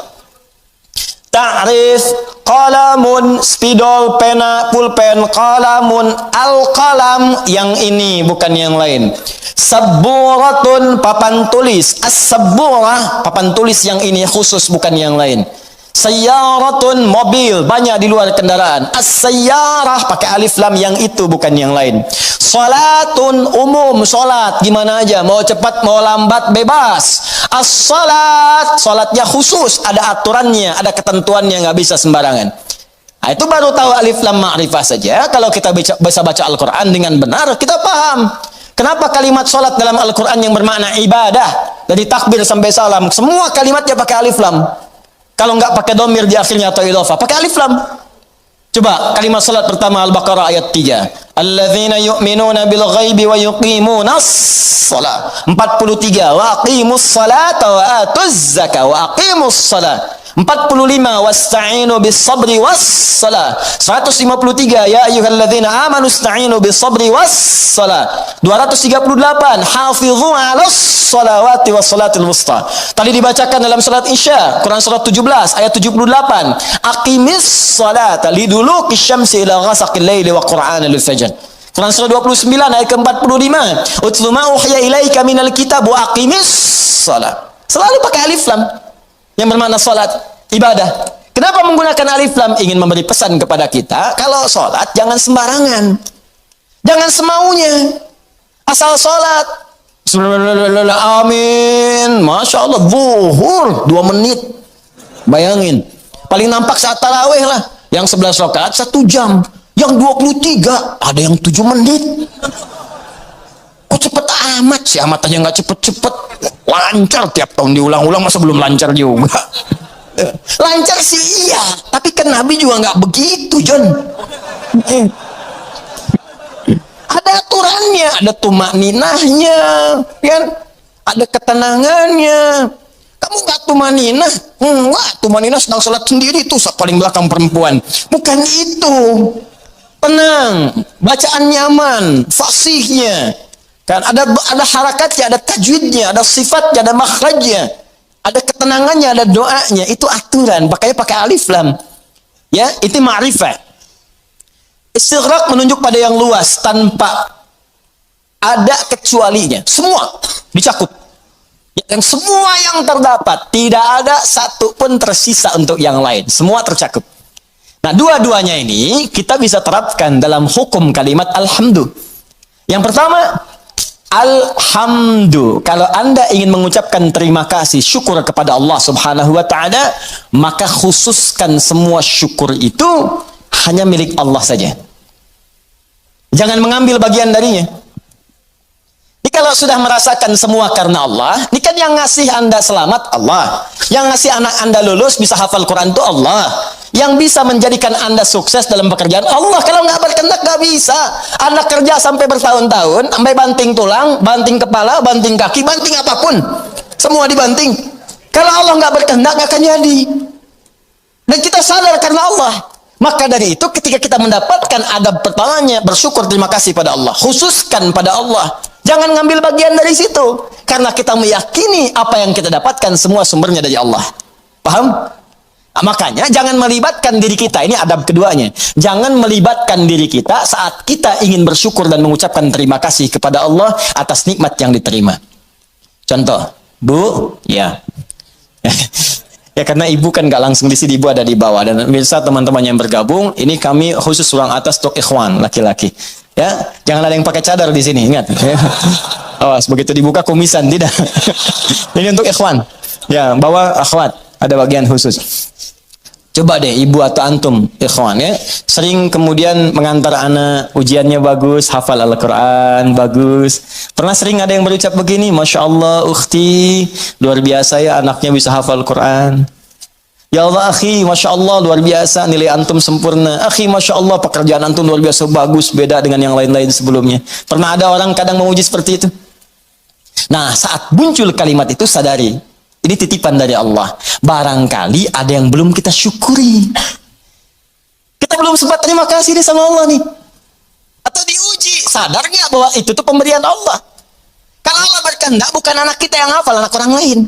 Ta'rif, qalamun, spidol, pena, pulpen, qalamun, al-qalam, yang ini, bukan yang lain. Sabburatun, papan tulis. As-sabburah, papan tulis yang ini khusus, bukan yang lain. Sayyaratun, mobil, banyak di luar kendaraan. As-sayyarah, pakai alif lam, yang itu bukan yang lain. Salatun, umum, salat, gimana aja, mau cepat, mau lambat, bebas. As-salat, salatnya khusus, ada aturannya, ada ketentuannya, nggak bisa sembarangan. Nah, itu baru tahu alif lam ma'rifah saja. Kalau kita bisa baca Al-Quran dengan benar, kita paham. Kenapa kalimat salat dalam Al-Quran yang bermakna ibadah, dari takbir sampai salam, semua kalimatnya pakai alif lam. Kalau nggak pakai domir di akhirnya atau idhofah, pakai alif lam. Coba kalimat salat pertama Al-Baqarah ayat 3. Alladzina yu'minuna bil ghaibi wa yuqimunas shalah. 43. Wa aqimus salata wa atuz zakah wa aqimus salat. 45. Wasta'inu bis sabri was salah. 153. Ya ayyuhalladzina amanu ista'inu bis sabri was salah. 238. Hafidhu 'alas salawati was salatil wusta. Tadi dibacakan dalam salat Isya, Quran surat 17 ayat 78. Aqimis salata liduluki syamsi ila ghasaqil laili wa qur'anil fajr. Quran surah 29 ayat ke-45. Utlu ma uhiya ilaika minal kitab wa aqimis salat. Selalu pakai alif lam yang bermakna salat, ibadah. Kenapa menggunakan alif lam? Ingin memberi pesan kepada kita, kalau salat jangan sembarangan. Jangan semaunya. Asal salat. Amin. Masya Allah, zuhur 2 menit. Bayangin. Paling nampak saat tarawih lah. Yang 11 rakaat 1 jam. Yang 23 ada yang 7 menit. Kok cepet amat sih? Amat aja nggak cepet-cepet. Lancar tiap tahun diulang-ulang, masa belum lancar juga? Lancar sih iya, tapi kan Nabi juga nggak begitu, John. Ada aturannya, ada tumakninahnya, kan? Ada ketenangannya. Kamu nggak tumaninah? Wah, tumaninah sedang sholat sendiri tuh, paling belakang perempuan. Bukan itu. Tenang, bacaan nyaman, fasihnya. Kan ada harakatnya, ada tajwidnya, ada sifatnya, ada makhrajnya, ada ketenangannya, ada doanya. Itu aturan, pakai alif lam. Ya, itu ma'rifah. Istighraq menunjuk pada yang luas tanpa ada kecualinya. Semua dicakup. Dan semua yang terdapat, tidak ada satu pun tersisa untuk yang lain. Semua tercakup. Nah, dua-duanya ini kita bisa terapkan dalam hukum kalimat alhamdu. Yang pertama, alhamdu. Kalau Anda ingin mengucapkan terima kasih, syukur kepada Allah Subhanahu wa taala, maka khususkan semua syukur itu hanya milik Allah saja. Jangan mengambil bagian darinya. Ini kalau sudah merasakan semua karena Allah, ini kan yang ngasih Anda selamat Allah, yang ngasih anak Anda lulus bisa hafal Quran itu Allah, yang bisa menjadikan Anda sukses dalam pekerjaan Allah. Kalau nggak berkehendak nggak bisa. Anda kerja sampai bertahun-tahun, sampai banting tulang, banting kepala, banting kaki, banting apapun, Semua dibanting. Kalau Allah nggak berkehendak, nggak akan jadi. Dan kita sadar karena Allah. Maka dari itu ketika kita mendapatkan adab pertamanya, bersyukur, terima kasih pada Allah. Khususkan pada Allah. Jangan ngambil bagian dari situ. Karena kita meyakini apa yang kita dapatkan semua sumbernya dari Allah. Paham? Nah, makanya jangan melibatkan diri kita. Ini adab keduanya. Jangan melibatkan diri kita saat kita ingin bersyukur dan mengucapkan terima kasih kepada Allah atas nikmat yang diterima. Contoh, Bu, ya. Ya karena ibu kan nggak langsung di sini, ibu ada di bawah. Dan pemirsa teman-teman yang bergabung, ini kami khusus ruang atas untuk ikhwan laki-laki. Ya, jangan ada yang pakai cadar di sini, ingat. Ya. Awas, begitu dibuka kumisan, tidak. Ini untuk ikhwan. Ya, bawah akhwat, ada bagian khusus. Coba deh ibu atau antum ikhwan ya, sering kemudian mengantar anak, ujiannya bagus, hafal Al-Quran bagus. Pernah sering ada yang berucap begini, Masya Allah ukhti, luar biasa ya anaknya bisa hafal Quran. Ya Allah akhi, Masya Allah luar biasa, nilai antum sempurna. Akhi, Masya Allah pekerjaan antum luar biasa bagus, beda dengan yang lain-lain sebelumnya. Pernah ada orang kadang menguji seperti itu? Nah, saat muncul kalimat itu sadari, ini titipan dari Allah. Barangkali ada yang belum kita syukuri. Kita belum sempat terima kasih nih sama Allah nih. Atau diuji, sadar nggak bahwa itu tuh pemberian Allah. Kalau Allah berkehendak, bukan anak kita yang hafal, anak orang lain.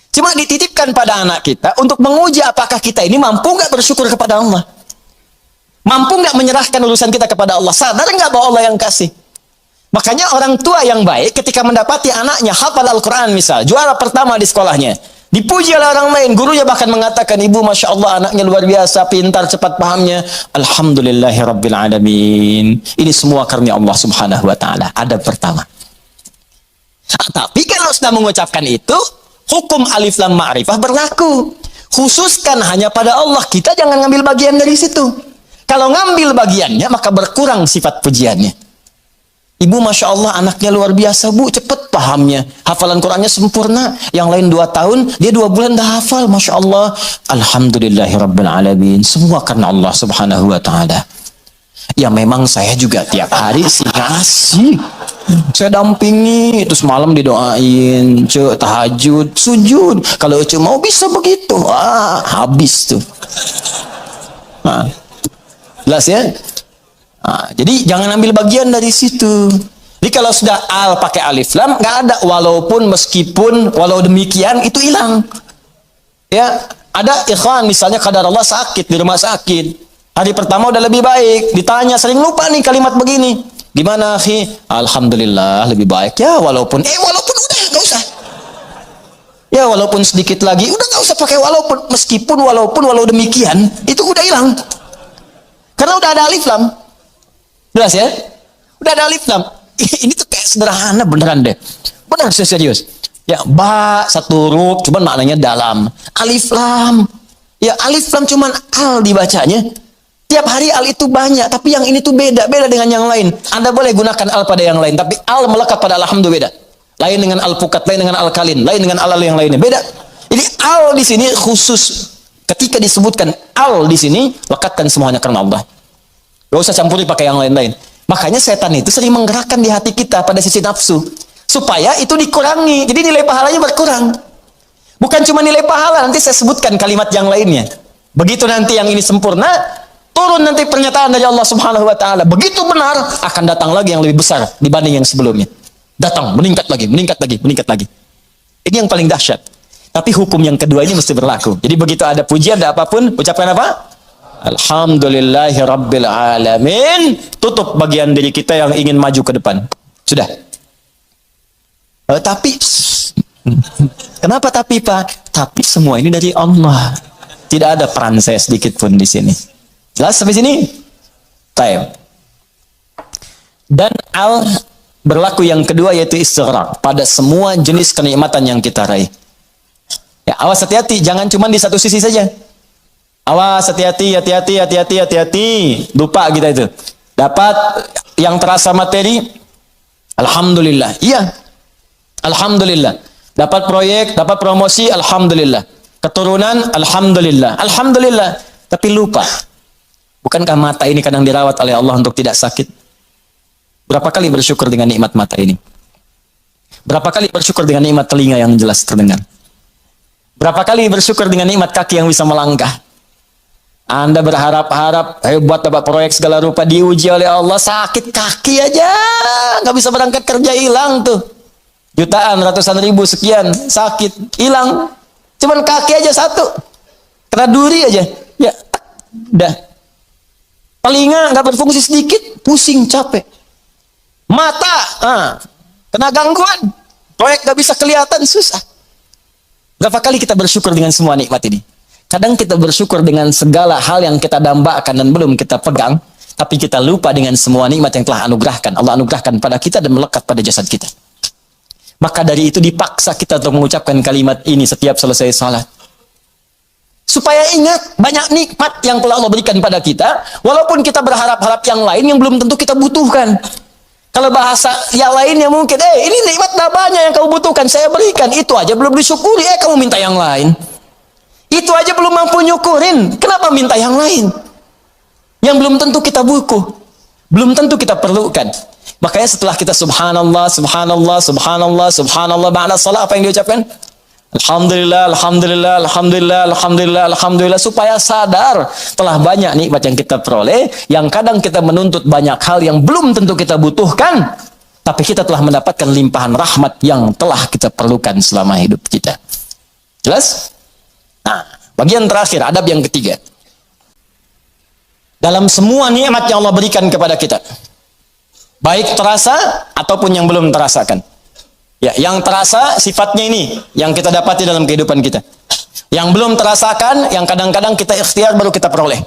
Cuma dititipkan pada anak kita untuk menguji apakah kita ini mampu nggak bersyukur kepada Allah. Mampu nggak menyerahkan urusan kita kepada Allah. Sadar nggak bahwa Allah yang kasih. Makanya orang tua yang baik ketika mendapati anaknya hafal Al-Quran misal, juara pertama di sekolahnya, dipuji oleh orang lain, gurunya bahkan mengatakan, ibu Masya Allah anaknya luar biasa, pintar, cepat pahamnya. Alhamdulillahi Rabbil Alamin. Ini semua karunia Allah Subhanahu Wa Ta'ala. Adab pertama. Tapi kalau sudah mengucapkan itu, hukum alif lam ma'rifah berlaku. Khususkan hanya pada Allah, kita jangan ngambil bagian dari situ. Kalau ngambil bagiannya, maka berkurang sifat pujiannya. Ibu Masya Allah anaknya luar biasa bu, cepat pahamnya, hafalan Qurannya sempurna. Yang lain 2 tahun, dia 2 bulan dah hafal. Masya Allah, Alhamdulillahirabbil alamin. Semua karena Allah Subhanahu Wa Ta'ala. Ya memang saya juga tiap hari sih ngasih, saya dampingi, itu semalam didoain, cek tahajud, sujud. Kalau cek mau bisa begitu, habis tuh. Nah, jelas ya. Nah, jadi jangan ambil bagian dari situ. Jadi kalau sudah al pakai alif lam, nggak ada walaupun, meskipun, walau demikian, itu hilang. Ya, ada ikhwan misalnya kadar Allah sakit di rumah sakit. Hari pertama udah lebih baik, ditanya sering lupa nih kalimat begini. Gimana akhi? Alhamdulillah lebih baik. Ya walaupun udah nggak usah. Ya walaupun sedikit lagi, udah nggak usah pakai walaupun, meskipun, walaupun, walau demikian, itu udah hilang. Karena udah ada alif lam. Jelas ya? Udah ada alif lam. Ini tuh kayak sederhana beneran deh. Benar serius. Ya, ba satu huruf, cuman maknanya dalam. Alif lam. Ya, alif lam cuman al dibacanya. Tiap hari al itu banyak, tapi yang ini tuh beda dengan yang lain. Anda boleh gunakan al pada yang lain, tapi al melekat pada alhamdulillah beda. Lain dengan al pukat, lain dengan al kalin, lain dengan al yang lainnya. Beda. Jadi al di sini khusus. Ketika disebutkan al di sini, lekatkan semuanya karena Allah. Gak usah campuri pakai yang lain-lain. Makanya setan itu sering menggerakkan di hati kita pada sisi nafsu. Supaya itu dikurangi. Jadi nilai pahalanya berkurang. Bukan cuma nilai pahala. Nanti saya sebutkan kalimat yang lainnya. Begitu nanti yang ini sempurna, turun nanti pernyataan dari Allah Subhanahu Wa Ta'ala. Begitu benar, akan datang lagi yang lebih besar dibanding yang sebelumnya. Datang, meningkat lagi, meningkat lagi, meningkat lagi. Ini yang paling dahsyat. Tapi hukum yang kedua ini mesti berlaku. Jadi begitu ada pujian, ada apapun, ucapkan apa? Alhamdulillahi Rabbil Alamin. Tutup bagian diri kita yang ingin maju ke depan. Sudah. Tapi kenapa tapi Pak? Tapi semua ini dari Allah. Tidak ada peran saya sedikit pun di sini. Jelas sampai sini? Taib. Dan al berlaku yang kedua yaitu istighraq pada semua jenis kenikmatan yang kita raih. Ya, awas hati-hati, jangan cuma di satu sisi saja. Awas, hati-hati. Lupa kita itu. Dapat yang terasa materi, alhamdulillah. Iya. Alhamdulillah. Dapat proyek, dapat promosi, alhamdulillah. Keturunan, alhamdulillah. Alhamdulillah. Tapi lupa. Bukankah mata ini kadang dirawat oleh Allah untuk tidak sakit? Berapa kali bersyukur dengan nikmat mata ini? Berapa kali bersyukur dengan nikmat telinga yang jelas terdengar? Berapa kali bersyukur dengan nikmat kaki yang bisa melangkah? Anda berharap-harap hebat dapat proyek segala rupa, diuji oleh Allah, sakit kaki aja, nggak bisa berangkat kerja, hilang tuh. Jutaan, ratusan ribu, sekian, sakit, hilang. Cuman kaki aja satu, kena duri aja, ya, udah. Telinga nggak berfungsi sedikit, pusing, capek. Mata, kena gangguan, proyek nggak bisa kelihatan, susah. Berapa kali kita bersyukur dengan semua nikmat ini? Kadang kita bersyukur dengan segala hal yang kita dambakan dan belum kita pegang, tapi kita lupa dengan semua nikmat yang telah Allah anugerahkan pada kita dan melekat pada jasad kita. Maka dari itu dipaksa kita untuk mengucapkan kalimat ini setiap selesai salat. Supaya ingat banyak nikmat yang telah Allah berikan pada kita, walaupun kita berharap-harap yang lain yang belum tentu kita butuhkan. Kalau bahasa yang lainnya mungkin, ini nikmat banyak yang kamu butuhkan, saya berikan. Itu aja belum disyukuri, kamu minta yang lain. Itu aja belum mampu nyukurin, kenapa minta yang lain? Yang belum tentu kita butuh, belum tentu kita perlukan. Makanya setelah kita subhanallah, subhanallah, subhanallah, subhanallah, ba'da salat apa yang diucapkan? Alhamdulillah, alhamdulillah, alhamdulillah, alhamdulillah, alhamdulillah, supaya sadar telah banyak nikmat yang kita peroleh, yang kadang kita menuntut banyak hal yang belum tentu kita butuhkan, tapi kita telah mendapatkan limpahan rahmat yang telah kita perlukan selama hidup kita. Jelas? Nah, bagian terakhir, adab yang ketiga. Dalam semua nikmat yang Allah berikan kepada kita, baik terasa ataupun yang belum terasakan. Ya, yang terasa sifatnya ini yang kita dapati dalam kehidupan kita. Yang belum terasakan, yang kadang-kadang kita ikhtiar baru kita peroleh.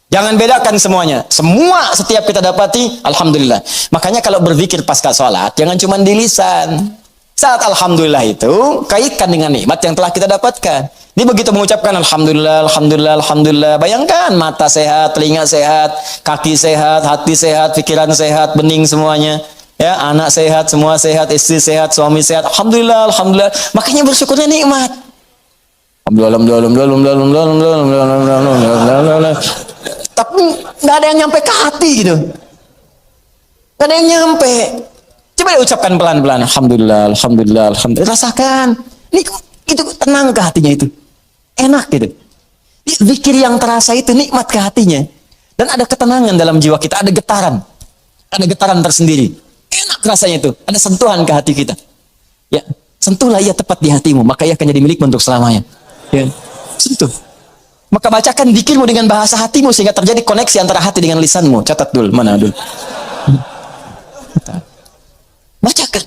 Jangan bedakan semuanya. Semua setiap kita dapati, alhamdulillah. Makanya kalau berzikir pasca sholat, jangan cuma di lisan. Saat alhamdulillah itu kaitkan dengan nikmat yang telah kita dapatkan. Ini begitu mengucapkan alhamdulillah, alhamdulillah, alhamdulillah. Bayangkan mata sehat, telinga sehat, kaki sehat, hati sehat, pikiran sehat, bening semuanya. Ya, anak sehat, semua sehat, istri sehat, suami sehat. Alhamdulillah, alhamdulillah. Makanya bersyukurnya nikmat. Alhamdulillah. Tapi nggak ada yang nyampe ke hati gitu. Nggak ada yang nyampe. Coba diucapkan pelan-pelan. Alhamdulillah, alhamdulillah, alhamdulillah. Rasakan. Ini itu tenang ke hatinya itu. Enak gitu. Zikir yang terasa itu nikmat ke hatinya. Dan ada ketenangan dalam jiwa kita, ada getaran. Ada getaran tersendiri. Enak rasanya itu, ada sentuhan ke hati kita. Ya, sentuhlah ia tepat di hatimu, maka ia akan jadi milikmu untuk selamanya. Ya, sentuh. Maka bacakan zikirmu dengan bahasa hatimu sehingga terjadi koneksi antara hati dengan lisanmu. Catat dulu, mana dulu? Bacakan.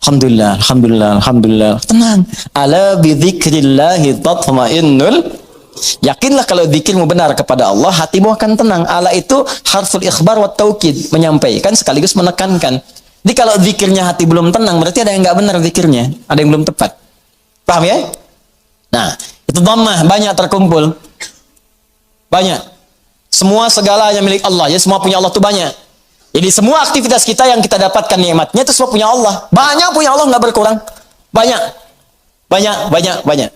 Alhamdulillah, alhamdulillah, alhamdulillah. Tenang. Ala bi dzikrillahi tatma'innul. Yakinlah kalau zikirmu benar kepada Allah, hatimu akan tenang. Ala itu harful ikhbar wa taukid, menyampaikan sekaligus menekankan. Jadi kalau zikirnya hati belum tenang, berarti ada yang nggak benar zikirnya, ada yang belum tepat. Paham ya? Nah, itu dhammah banyak terkumpul. Banyak. Semua segalanya milik Allah. Ya, semua punya Allah itu banyak. Jadi semua aktivitas kita yang kita dapatkan nikmatnya itu semua punya Allah. Banyak punya Allah, nggak berkurang. Banyak. Banyak, banyak, banyak.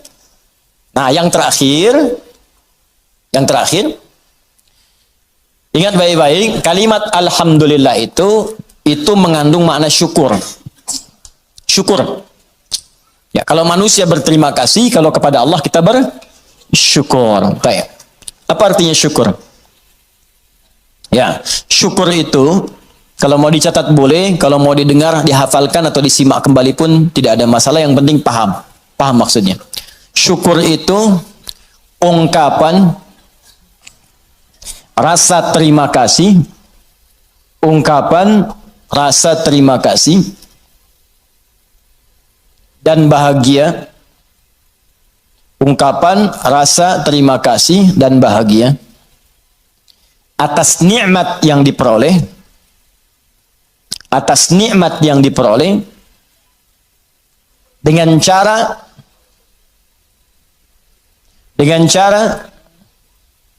Nah, yang terakhir, ingat baik-baik, kalimat alhamdulillah itu mengandung makna syukur. Syukur. Ya, kalau manusia berterima kasih, kalau kepada Allah kita bersyukur. Baik. Apa artinya syukur? Ya, syukur itu kalau mau dicatat boleh, kalau mau didengar, dihafalkan atau disimak kembali pun tidak ada masalah, yang penting paham. Paham maksudnya. Syukur itu ungkapan rasa terima kasih, ungkapan rasa terima kasih dan bahagia, ungkapan rasa terima kasih dan bahagia atas nikmat yang diperoleh, atas nikmat yang diperoleh dengan cara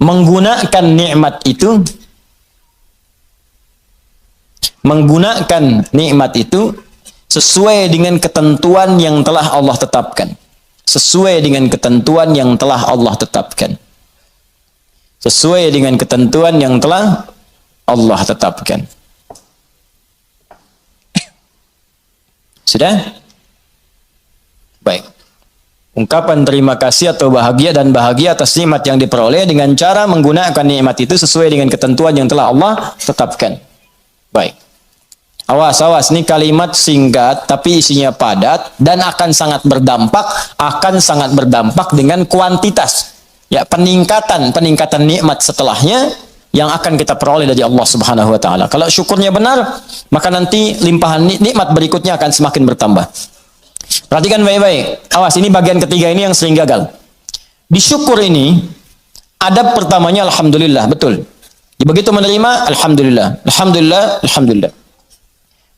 menggunakan nikmat itu sesuai dengan ketentuan yang telah Allah tetapkan. Sesuai dengan ketentuan yang telah Allah tetapkan. Sesuai dengan ketentuan yang telah Allah tetapkan. Sudah? Baik. Ungkapan terima kasih atau bahagia atas nikmat yang diperoleh dengan cara menggunakan nikmat itu sesuai dengan ketentuan yang telah Allah tetapkan. Baik. Awas, ini kalimat singkat tapi isinya padat dan akan sangat berdampak dengan kuantitas. Ya, peningkatan nikmat setelahnya yang akan kita peroleh dari Allah Subhanahu wa taala. Kalau syukurnya benar, maka nanti limpahan nikmat berikutnya akan semakin bertambah. Perhatikan baik-baik. Awas, ini bagian ketiga ini yang sering gagal. Di syukur ini, adab pertamanya alhamdulillah, betul. Begitu menerima, alhamdulillah.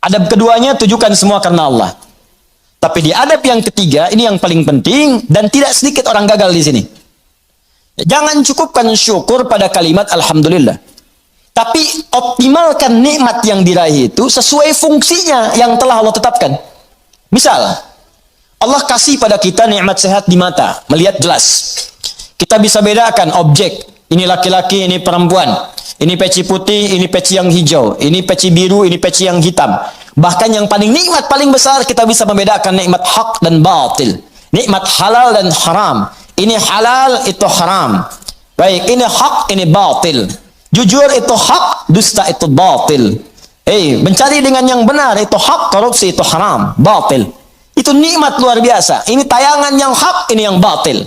Adab keduanya, tujukan semua karena Allah. Tapi di adab yang ketiga, ini yang paling penting dan tidak sedikit orang gagal di sini. Jangan cukupkan syukur pada kalimat alhamdulillah. Tapi optimalkan nikmat yang diraih itu sesuai fungsinya yang telah Allah tetapkan. Misal, Allah kasih pada kita nikmat sehat di mata, melihat jelas. Kita bisa bedakan objek, ini laki-laki, ini perempuan. Ini peci putih, ini peci yang hijau. Ini peci biru, ini peci yang hitam. Bahkan yang paling nikmat, paling besar, kita bisa membedakan nikmat hak dan batil. Nikmat halal dan haram. Ini halal, itu haram. Baik, ini hak, ini batil. Jujur itu hak, dusta itu batil. Mencari dengan yang benar itu hak, korupsi itu haram, batil. Itu nikmat luar biasa. Ini tayangan yang hak, ini yang batil.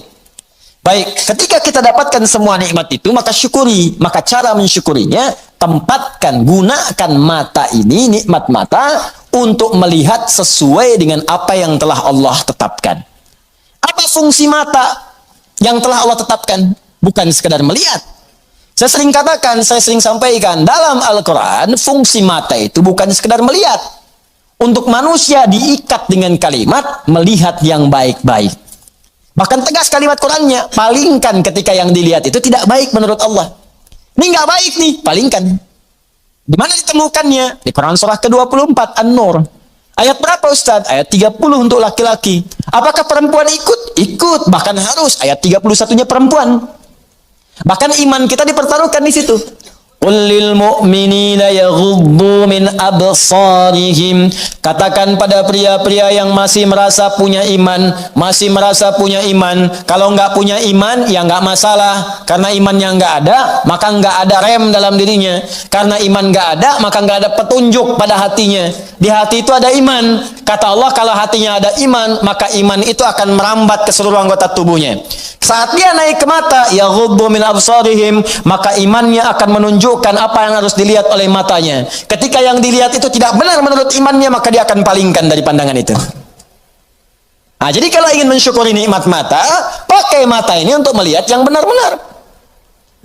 Baik, ketika kita dapatkan semua nikmat itu, maka syukuri. Maka cara mensyukurinya, tempatkan, gunakan mata ini, nikmat mata, untuk melihat sesuai dengan apa yang telah Allah tetapkan. Apa fungsi mata yang telah Allah tetapkan? Bukan sekedar melihat. Saya sering katakan, saya sering sampaikan, dalam Al-Quran, fungsi mata itu bukan sekedar melihat. Untuk manusia diikat dengan kalimat, melihat yang baik-baik. Bahkan tegas kalimat Qurannya, palingkan ketika yang dilihat itu tidak baik menurut Allah. Ini nggak baik nih, palingkan. Di mana ditemukannya? Di Quran surah ke-24, An-Nur. Ayat berapa Ustaz? Ayat 30 untuk laki-laki. Apakah perempuan ikut? Ikut, bahkan harus. Ayat 31-nya perempuan. Bahkan iman kita dipertaruhkan di situ. Qul lil mu'minina yaghuddu min absarihim. Katakan pada pria-pria yang masih merasa punya iman, kalau nggak punya iman ya nggak masalah, karena imannya nggak ada, maka nggak ada rem dalam dirinya. Karena iman nggak ada, maka nggak ada petunjuk pada hatinya. Di hati itu ada iman. Kata Allah, kalau hatinya ada iman, maka iman itu akan merambat ke seluruh anggota tubuhnya. Saat dia naik ke mata, yaghuddu min absarihim, maka imannya akan menunjukkan apa yang harus dilihat oleh matanya. Ketika yang dilihat itu tidak benar menurut imannya, maka dia akan palingkan dari pandangan itu. Nah, jadi kalau ingin mensyukuri nikmat mata, pakai mata ini untuk melihat yang benar-benar,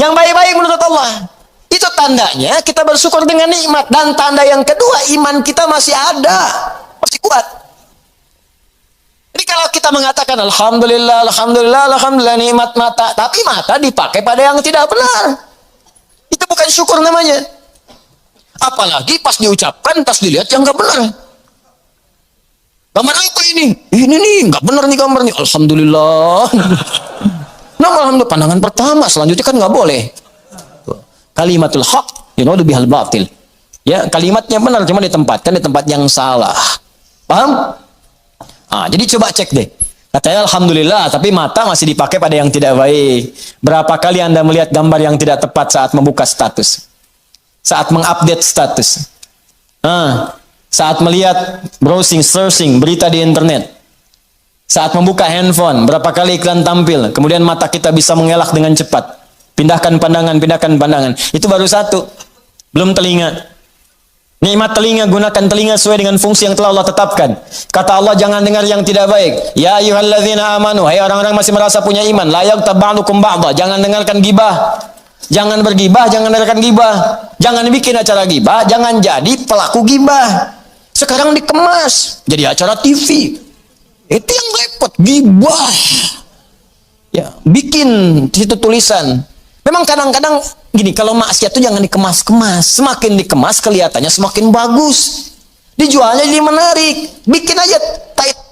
yang baik-baik menurut Allah. Itu tandanya kita bersyukur dengan nikmat. Dan tanda yang kedua, iman kita masih ada, masih kuat. Jadi kalau kita mengatakan alhamdulillah, nikmat mata, tapi mata dipakai pada yang tidak benar, itu bukan syukur namanya. Apalagi pas diucapkan, pas dilihat yang nggak benar. Gambar apa ini? Ini nih nggak benar nih gambar nih. Alhamdulillah. Nah, alhamdulillah, pandangan pertama, selanjutnya kan nggak boleh. Kalimatul haq, bihal batil. Ya, kalimatnya benar, cuma ditempatkan di tempat yang salah. Paham? Jadi coba cek deh. Katanya alhamdulillah, tapi mata masih dipakai pada yang tidak baik. Berapa kali Anda melihat gambar yang tidak tepat saat membuka status? Saat mengupdate status? Saat melihat browsing, searching, berita di internet? Saat membuka handphone, berapa kali iklan tampil? Kemudian mata kita bisa mengelak dengan cepat. Pindahkan pandangan. Itu baru satu. Belum telinga. Nikmat telinga, gunakan telinga sesuai dengan fungsi yang telah Allah tetapkan. Kata Allah, jangan dengar yang tidak baik. Ya ayyuhalladzina amanu, hai orang-orang masih merasa punya iman, la yaghtab ba'dukum ba'dha, jangan dengarkan gibah. Jangan bergibah, jangan dengarkan gibah. Jangan bikin acara gibah, jangan jadi pelaku gibah. Sekarang dikemas jadi acara TV. Itu yang repot, gibah. Ya, bikin di situ tulisan. Memang kadang-kadang gini, kalau maksiat itu jangan dikemas-kemas. Semakin dikemas kelihatannya semakin bagus. Dijualnya jadi menarik. Bikin aja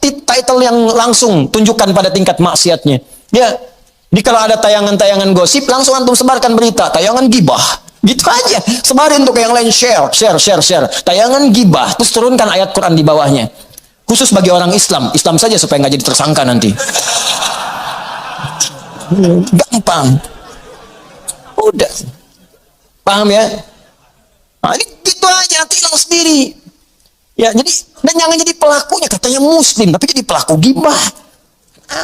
title yang langsung tunjukkan pada tingkat maksiatnya. Ya. Jadi kalau ada tayangan-tayangan gosip, langsung antum sebarkan berita, tayangan gibah. Gitu aja. Sebarin untuk yang lain, share. Tayangan gibah. Terus turunkan ayat Quran di bawahnya. Khusus bagi orang Islam. Islam saja supaya nggak jadi tersangka nanti. Gampang. Udah. Paham ya? Nah, ini gitu aja, tilang sendiri. Ya, jadi dan jangan jadi pelakunya, katanya muslim tapi jadi pelaku gibah.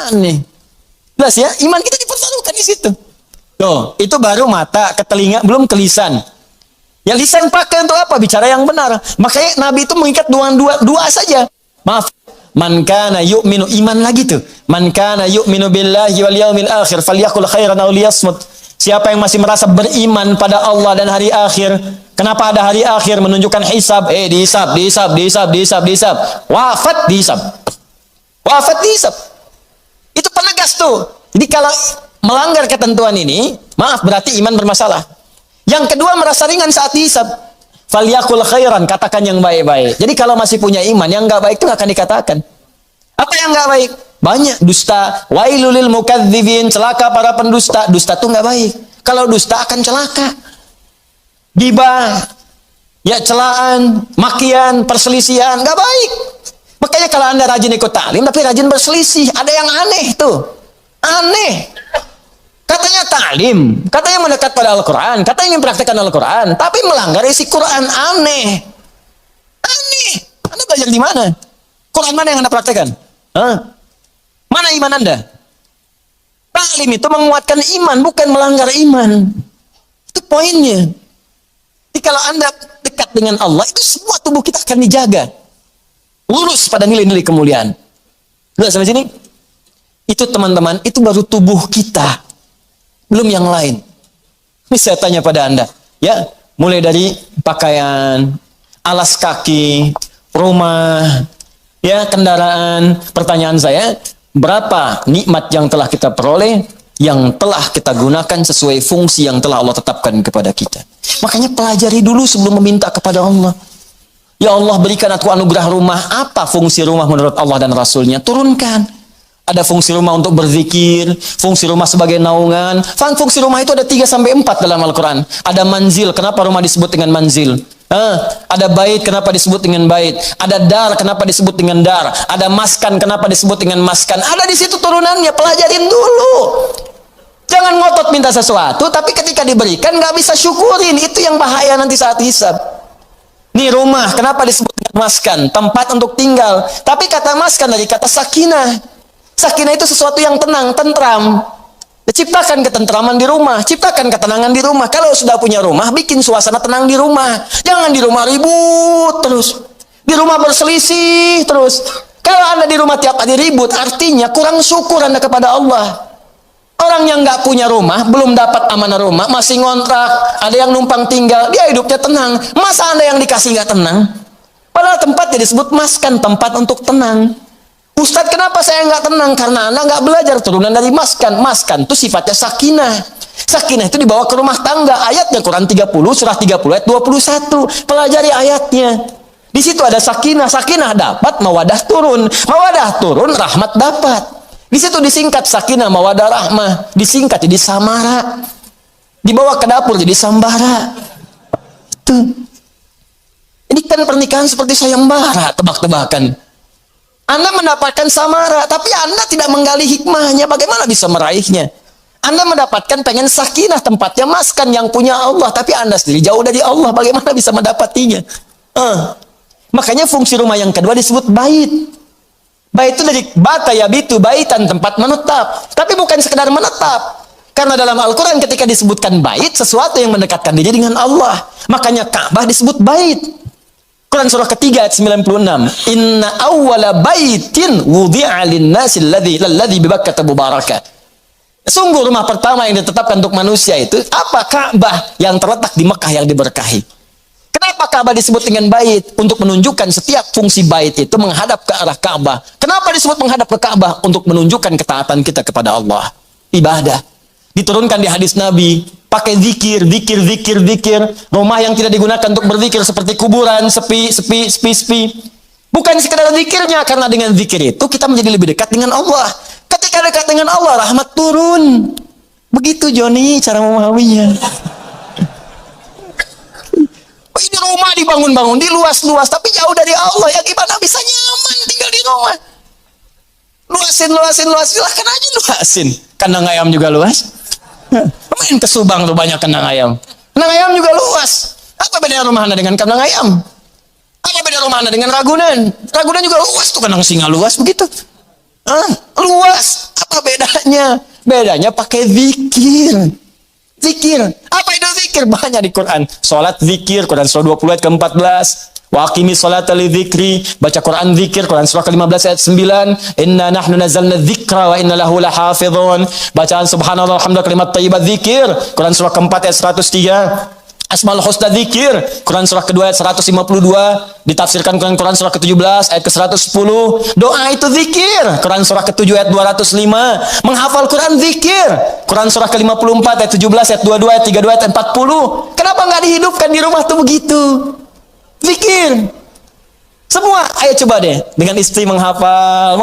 Aneh. Jelas ya, iman kita dipertaruhkan di situ. Tuh, itu baru mata ke telinga, belum ke lisan. Ya lisan pakai untuk apa? Bicara yang benar. Makanya Nabi itu mengikat dua saja. Maaf. Man kana yu'minu, iman lagi tuh. Man kana yu'minu billahi wal yaumil akhir falyaqul khairan aw liyasmut. Siapa yang masih merasa beriman pada Allah dan hari akhir. Kenapa ada hari akhir? Menunjukkan hisab. Dihisab. Wafat dihisab. Itu penegas tuh. Jadi kalau melanggar ketentuan ini, maaf, berarti iman bermasalah. Yang kedua, merasa ringan saat dihisab. Falyakul khairan, katakan yang baik-baik. Jadi kalau masih punya iman, yang nggak baik itu nggak akan dikatakan. Apa yang nggak baik? Banyak. Dusta. Wailulil mukadzibin, celaka para pendusta. Dusta itu nggak baik. Kalau dusta akan celaka. Gibah, ya celaan, makian, perselisihan, nggak baik. Makanya kalau Anda rajin ikut taklim, tapi rajin berselisih, ada yang aneh tuh. Aneh. Katanya taklim, katanya mendekat pada Al-Quran, katanya ingin praktekkan Al-Quran, tapi melanggar isi Quran. Aneh. Aneh. Anda belajar di mana? Quran mana yang Anda praktekkan? Mana iman Anda? Taklim itu menguatkan iman, bukan melanggar iman. Itu poinnya. Jadi kalau Anda dekat dengan Allah, itu semua tubuh kita akan dijaga. Lurus pada nilai-nilai kemuliaan. Lihat sampai sini? Itu teman-teman, itu baru tubuh kita. Belum yang lain. Ini saya tanya pada Anda, ya, mulai dari pakaian, alas kaki, rumah, ya, kendaraan. Pertanyaan saya, berapa nikmat yang telah kita peroleh, yang telah kita gunakan sesuai fungsi yang telah Allah tetapkan kepada kita. Makanya pelajari dulu sebelum meminta kepada Allah. Ya Allah, berikan aku anugerah rumah. Apa fungsi rumah menurut Allah dan Rasulnya? Turunkan. Ada fungsi rumah untuk berzikir, fungsi rumah sebagai naungan. Fungsi rumah itu ada 3-4 dalam Al-Quran. Ada manzil, kenapa rumah disebut dengan manzil? Ada bait, kenapa disebut dengan bait? Ada dar, kenapa disebut dengan dar? Ada maskan, kenapa disebut dengan maskan? Ada di situ turunannya, pelajarin dulu. Jangan ngotot minta sesuatu, tapi ketika diberikan nggak bisa syukurin. Itu yang bahaya nanti saat hisab. Nih rumah, kenapa disebut dengan maskan? Tempat untuk tinggal. Tapi kata maskan dari kata sakinah. Sakinah itu sesuatu yang tenang, tentram. Ciptakan ketentraman di rumah, ciptakan ketenangan di rumah. Kalau sudah punya rumah, bikin suasana tenang di rumah. Jangan di rumah ribut terus. Di rumah berselisih terus. Kalau Anda di rumah tiap hari ribut, artinya kurang syukur Anda kepada Allah. Orang yang nggak punya rumah, belum dapat amanah rumah, masih ngontrak, ada yang numpang tinggal, dia hidupnya tenang. Masa Anda yang dikasih nggak tenang? Padahal tempatnya disebut maskan, tempat untuk tenang. Ustadz, kenapa saya nggak tenang? Karena Anda nggak belajar turunan dari maskan. Maskan itu sifatnya sakinah. Sakinah itu dibawa ke rumah tangga. Ayatnya Quran 30, surah 30 ayat 21. Pelajari ayatnya. Di situ ada sakinah. Sakinah dapat, mawadah turun. Mawadah turun, rahmat dapat. Di situ disingkat sakinah, mawadah, rahmah. Disingkat jadi samara. Dibawa ke dapur jadi sambara. Itu. Ini kan pernikahan seperti sayembara, tebak-tebakan. Anda mendapatkan samara, tapi Anda tidak menggali hikmahnya. Bagaimana bisa meraihnya? Anda mendapatkan pengen sakinah, tempatnya maskan yang punya Allah, tapi Anda sendiri jauh dari Allah. Bagaimana bisa mendapatinya? Makanya fungsi rumah yang kedua disebut bait. Bait itu dari bata yabitu, baitan, tempat menetap. Tapi bukan sekedar menetap. Karena dalam Al-Quran ketika disebutkan bait, sesuatu yang mendekatkan diri dengan Allah. Makanya Ka'bah disebut bait. Quran surah ketiga ayat 96. Inna awwala baitin wudi'a lin-nasi alladzi bi Bakkah mubarakah. Sungguh rumah pertama yang ditetapkan untuk manusia itu apa? Ka'bah yang terletak di Mekah yang diberkahi. Kenapa Ka'bah disebut dengan bait? Untuk menunjukkan setiap fungsi bait itu menghadap ke arah Ka'bah. Kenapa disebut menghadap ke Ka'bah? Untuk menunjukkan ketaatan kita kepada Allah. Ibadah. Diturunkan di hadis Nabi, pakai zikir. Rumah yang tidak digunakan untuk berzikir seperti kuburan, sepi. Bukan sekedar zikirnya, karena dengan zikir itu kita menjadi lebih dekat dengan Allah. Ketika dekat dengan Allah, rahmat turun. Begitu Joni cara memahaminya. Ini rumah dibangun-bangun, di luas-luas, tapi jauh dari Allah. Ya gimana bisa nyaman di tinggal di rumah. Luasin, silahkan aja luasin. Kandang ayam juga luas. Main ke Subang tuh banyak kandang ayam. Kandang ayam juga luas. Apa beda rumah Anda dengan kandang ayam? Apa beda rumah Anda dengan Ragunan? Ragunan juga luas tuh, kandang singa luas begitu. Luas. Apa bedanya? Bedanya pakai zikir. Zikir. Apa itu zikir? Banyak di Quran. Salat zikir, Quran surah 20 ayat ke-14. Wa aqimi sholata li dzikri, baca Quran zikir, Quran surah ke-15 ayat 9. Inna nahnu nazzalna dzikra wa inna lahu lahafizun. Bacaan subhanallah alhamdulillah kalimat thayyibat zikir, Quran surah ke-4 ayat 103. Asmaul Husna zikir, Quran surah kedua ayat 152, ditafsirkan Quran surah ke-17 ayat ke-110. Doa itu zikir, Quran surah ke-7 ayat 205. Menghafal Quran zikir, Quran surah ke-54 ayat 17 ayat 22 ayat 32 ayat 40. Kenapa nggak dihidupkan di rumah tuh begitu? Zikir. Semua, ayo coba deh dengan istri menghafal,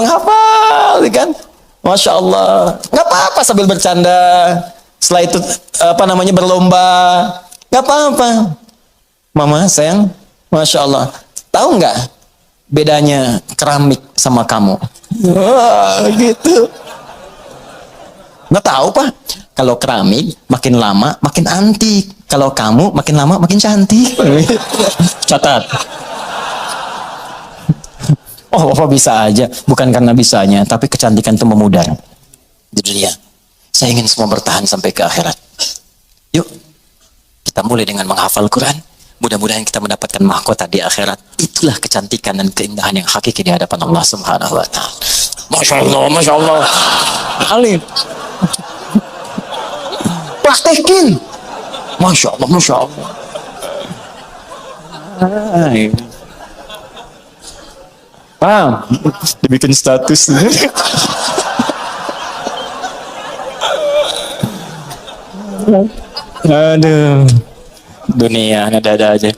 kan? Masya Allah. Nggak apa-apa sambil bercanda. Setelah itu berlomba. Gak apa-apa. Mama sayang, Masya Allah. Tahu nggak bedanya keramik sama kamu? Wah, gitu. Nggak tahu Pak. Kalau keramik makin lama makin antik. Kalau kamu makin lama makin cantik. Catat. Oh, Bapak bisa aja. Bukan karena bisanya, tapi kecantikan itu memudar di dunia. Saya ingin semua bertahan sampai ke akhirat. Yuk. Kita mulai dengan menghafal Quran. Mudah-mudahan kita mendapatkan mahkota di akhirat. Itulah kecantikan dan keindahan yang hakiki di hadapan Allah Subhanahu wa Ta'ala. Masya Allah, Masya Allah. Alim. Praktekin. Masya Allah, Masya Allah. Paham? Dibikin status. Aduh, dunia ada-ada aja.